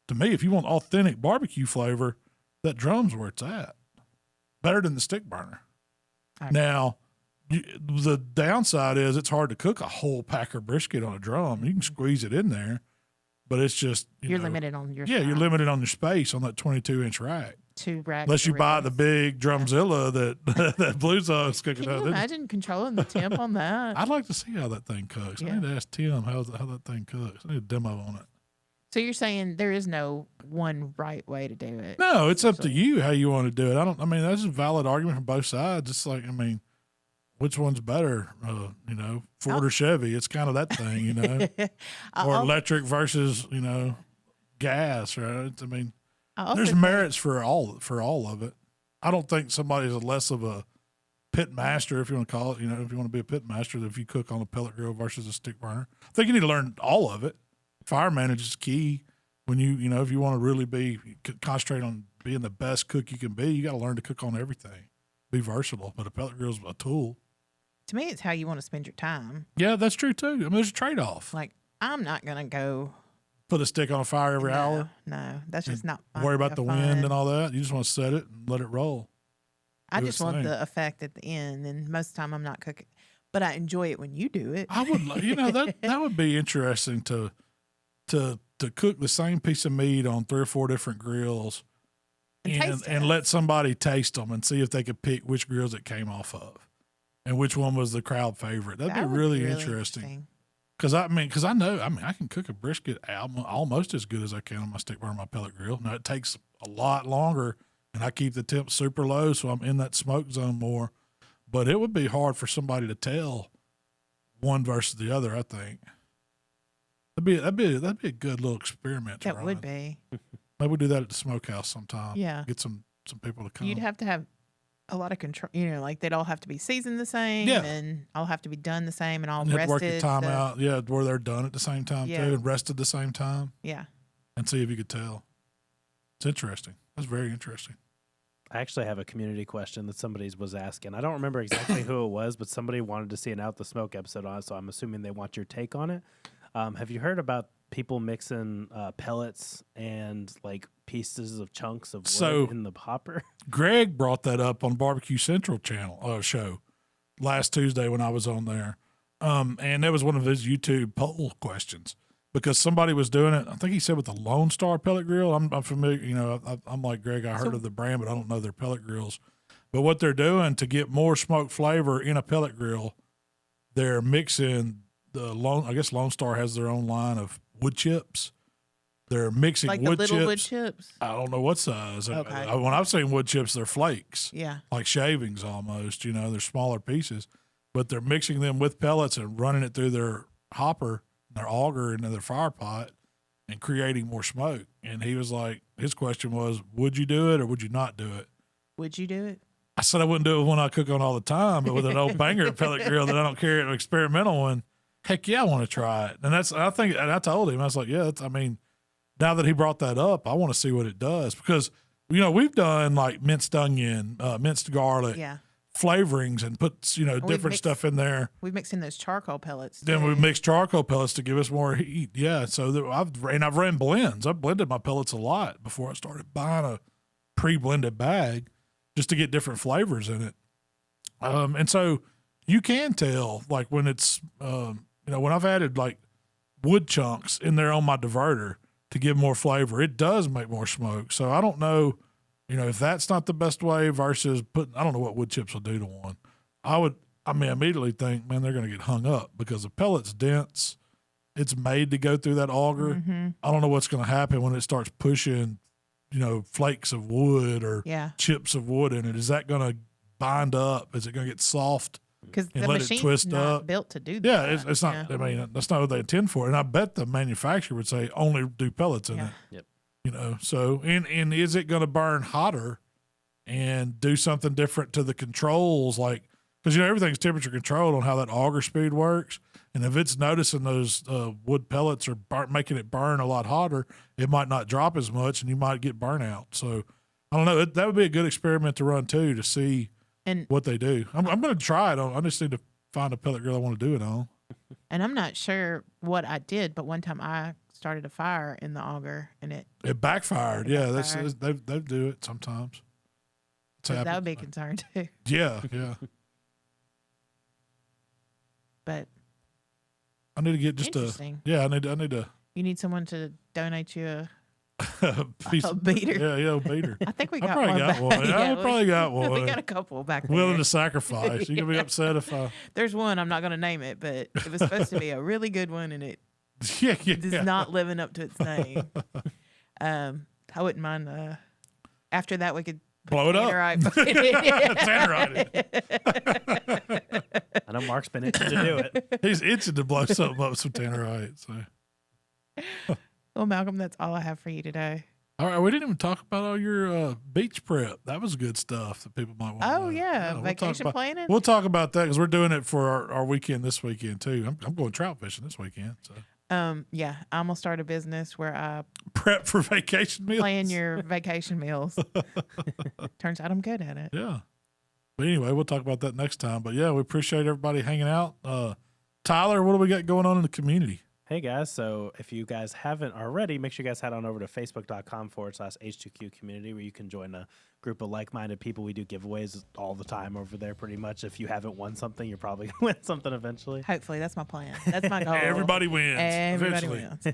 Speaker 2: To me, if you want authentic barbecue flavor, that drum's where it's at. Better than the stick burner. Now, the downside is it's hard to cook a whole packer brisket on a drum. You can squeeze it in there, but it's just
Speaker 3: you're limited on your
Speaker 2: you're limited on your space on that 22-inch rack.
Speaker 3: 2 racks.
Speaker 2: Unless you buy the big Drumzilla that Blue Zone's cooking.
Speaker 3: Can you imagine controlling the temp on that?
Speaker 2: I'd like to see how that thing cooks. I need to ask Tim how that thing cooks. I need a demo on it.
Speaker 3: So you're saying there is no one right way to do it?
Speaker 2: No, it's up to you how you want to do it. That's a valid argument from both sides. It's like, which one's better? Ford or Chevy? It's kind of that thing, or electric versus, gas, right? There's merits for all of it. I don't think somebody's less of a pit master, if you want to call it, if you want to be a pit master, if you cook on a pellet grill versus a stick burner. I think you need to learn all of it. Fire management is key when if you want to really concentrate on being the best cook you can be, you got to learn to cook on everything. Be versatile, but a pellet grill is a tool.
Speaker 3: To me, it's how you want to spend your time.
Speaker 2: Yeah, that's true too. There's a trade-off.
Speaker 3: Like, I'm not going to go
Speaker 2: put a stick on a fire every hour.
Speaker 3: No, that's just not fun.
Speaker 2: Worry about the wind and all that. You just want to set it and let it roll.
Speaker 3: I just want the effect at the end, and most of the time I'm not cooking, but I enjoy it when you do it.
Speaker 2: I would, that would be interesting to cook the same piece of meat on 3 or 4 different grills and let somebody taste them and see if they could pick which grills it came off of and which one was the crowd favorite. That'd be really interesting. Because I know I can cook a brisket almost as good as I can on my stick burner, my pellet grill. Now it takes a lot longer, and I keep the temp super low, so I'm in that smoke zone more. But it would be hard for somebody to tell one versus the other. I think that'd be a good little experiment.
Speaker 3: That would be.
Speaker 2: Maybe we'll do that at the Smokehouse sometime.
Speaker 3: Yeah,
Speaker 2: get some people to come.
Speaker 3: You'd have to have a lot of control. Like they'd all have to be seasoned the same, and all have to be done the same, and all rested. Work your time out, where they're done at the same time too, and rested at the same time. Yeah,
Speaker 2: and see if you could tell. It's interesting. That's very interesting.
Speaker 4: I actually have a community question that somebody was asking. I don't remember exactly who it was, but somebody wanted to see an Out the Smoke episode on it, so I'm assuming they want your take on it. Have you heard about people mixing pellets and like pieces of chunks of wood in the hopper?
Speaker 2: Greg brought that up on Barbecue Central channel show last Tuesday when I was on there. And that was one of his YouTube poll questions because somebody was doing it. I think he said with the Lone Star pellet grill. I'm familiar, I'm like Greg, I heard of the brand, but I don't know their pellet grills. But what they're doing to get more smoke flavor in a pellet grill, they're mixing Lone Star has their own line of wood chips. They're mixing
Speaker 3: like
Speaker 2: wood
Speaker 3: the little
Speaker 2: chips.
Speaker 3: Wood chips.
Speaker 2: I don't know what size.
Speaker 3: Okay.
Speaker 2: When I've seen wood chips, they're flakes.
Speaker 3: Yeah.
Speaker 2: Like shavings almost. They're smaller pieces. But they're mixing them with pellets and running it through their hopper, their auger, into their fire pot and creating more smoke. And he was like, his question was, would you do it or would you not do it?
Speaker 3: Would you do it?
Speaker 2: I said I wouldn't do it when I cook on all the time, but with an old banger pellet grill that I don't carry, an experimental one, heck yeah, I want to try it. And I told him, I was like, yeah, now that he brought that up, I want to see what it does because, we've done like minced onion, minced garlic, flavorings and put, different stuff in there.
Speaker 3: We mix in those charcoal pellets.
Speaker 2: Then we mix charcoal pellets to give us more heat. Yeah. So I've ran blends. I've blended my pellets a lot before I started buying a pre-blended bag just to get different flavors in it. And so you can tell, like when it's, when I've added like wood chunks in there on my diverter to give more flavor, it does make more smoke. So I don't know, if that's not the best way versus I don't know what wood chips will do to one. I immediately think, man, they're going to get hung up because the pellet's dense. It's made to go through that auger.
Speaker 3: Mm-hmm.
Speaker 2: I don't know what's going to happen when it starts pushing, flakes of wood or chips of wood in it. Is that going to bind up? Is it going to get soft?
Speaker 3: Because the machine's not built to do that.
Speaker 2: Yeah, it's not. I mean, that's not what they intend for. And I bet the manufacturer would say only do pellets in it.
Speaker 4: Yep.
Speaker 2: So and is it going to burn hotter and do something different to the controls? Like, because everything's temperature controlled on how that auger speed works. And if it's noticing those wood pellets are making it burn a lot hotter, it might not drop as much, and you might get burnout. So I don't know. That would be a good experiment to run too, to see what they do. I'm going to try it on. I just need to find a pellet grill I want to do it on.
Speaker 3: And I'm not sure what I did, but one time I started a fire in the auger, and it
Speaker 2: backfired. They do it sometimes.
Speaker 3: So that would be a concern too.
Speaker 2: Yeah.
Speaker 3: But
Speaker 2: I need to get just I need to.
Speaker 3: You need someone to donate you a
Speaker 2: beater. Yeah, beater.
Speaker 3: I think we
Speaker 2: got one. I probably got one.
Speaker 3: We got a couple back there.
Speaker 2: Willing to sacrifice. You're going to be upset if I.
Speaker 3: There's one, I'm not going to name it, but it was supposed to be a really good one, and it is not living up to its name. I wouldn't mind. After that, we could
Speaker 2: blow it up.
Speaker 3: Tannerite
Speaker 4: it. I know Mark's been itching to do it.
Speaker 2: He's itching to blow something up some Tannerite. So.
Speaker 3: Well, Malcolm, that's all I have for you today.
Speaker 2: All right, we didn't even talk about all your beach prep. That was good stuff that people might want to know.
Speaker 3: Yeah, vacation planning.
Speaker 2: We'll talk about that because we're doing it for our weekend this weekend too. I'm going trout fishing this weekend. So.
Speaker 3: I'm gonna start a business where I
Speaker 2: prep for vacation meals.
Speaker 3: Plan your vacation meals. Turns out I'm good at it.
Speaker 2: Yeah. But anyway, we'll talk about that next time. But yeah, we appreciate everybody hanging out. Tyler, what do we got going on in the community?
Speaker 4: Hey guys, so if you guys haven't already, make sure you guys head on over to facebook.com/H2Q community, where you can join a group of like-minded people. We do giveaways all the time over there pretty much. If you haven't won something, you're probably going to win something eventually.
Speaker 3: Hopefully, that's my plan. That's my goal.
Speaker 2: Everybody wins.
Speaker 3: Everybody wins.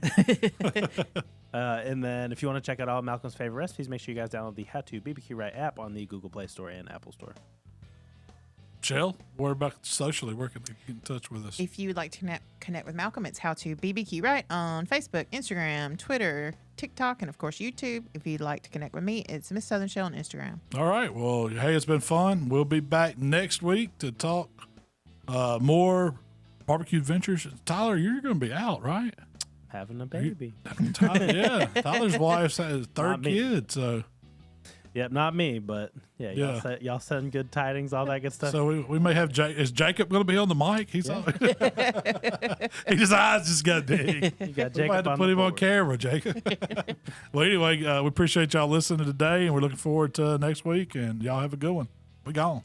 Speaker 4: And then if you want to check out all Malcolm's favorite recipes, make sure you guys download the HowToBBQRight app on the Google Play Store and Apple Store.
Speaker 2: Shell, what about socially? Where can they get in touch with us?
Speaker 3: If you would like to connect with Malcolm, it's HowToBBQRight on Facebook, Instagram, Twitter, TikTok, and of course YouTube. If you'd like to connect with me, it's Miss Southern Shell on Instagram.
Speaker 2: All right. Well, hey, it's been fun. We'll be back next week to talk more barbecue adventures. Tyler, you're going to be out, right?
Speaker 4: Having a baby.
Speaker 2: Tyler's wife's third kid, so.
Speaker 4: Yep, not me, but y'all send good tidings, all that good stuff.
Speaker 2: So we may have is Jacob going to be on the mic? He's on. His eyes just got big.
Speaker 4: You got Jacob.
Speaker 2: We had to put him on camera, Jacob. Well, anyway, we appreciate y'all listening today, and we're looking forward to next week. And y'all have a good one. We gone.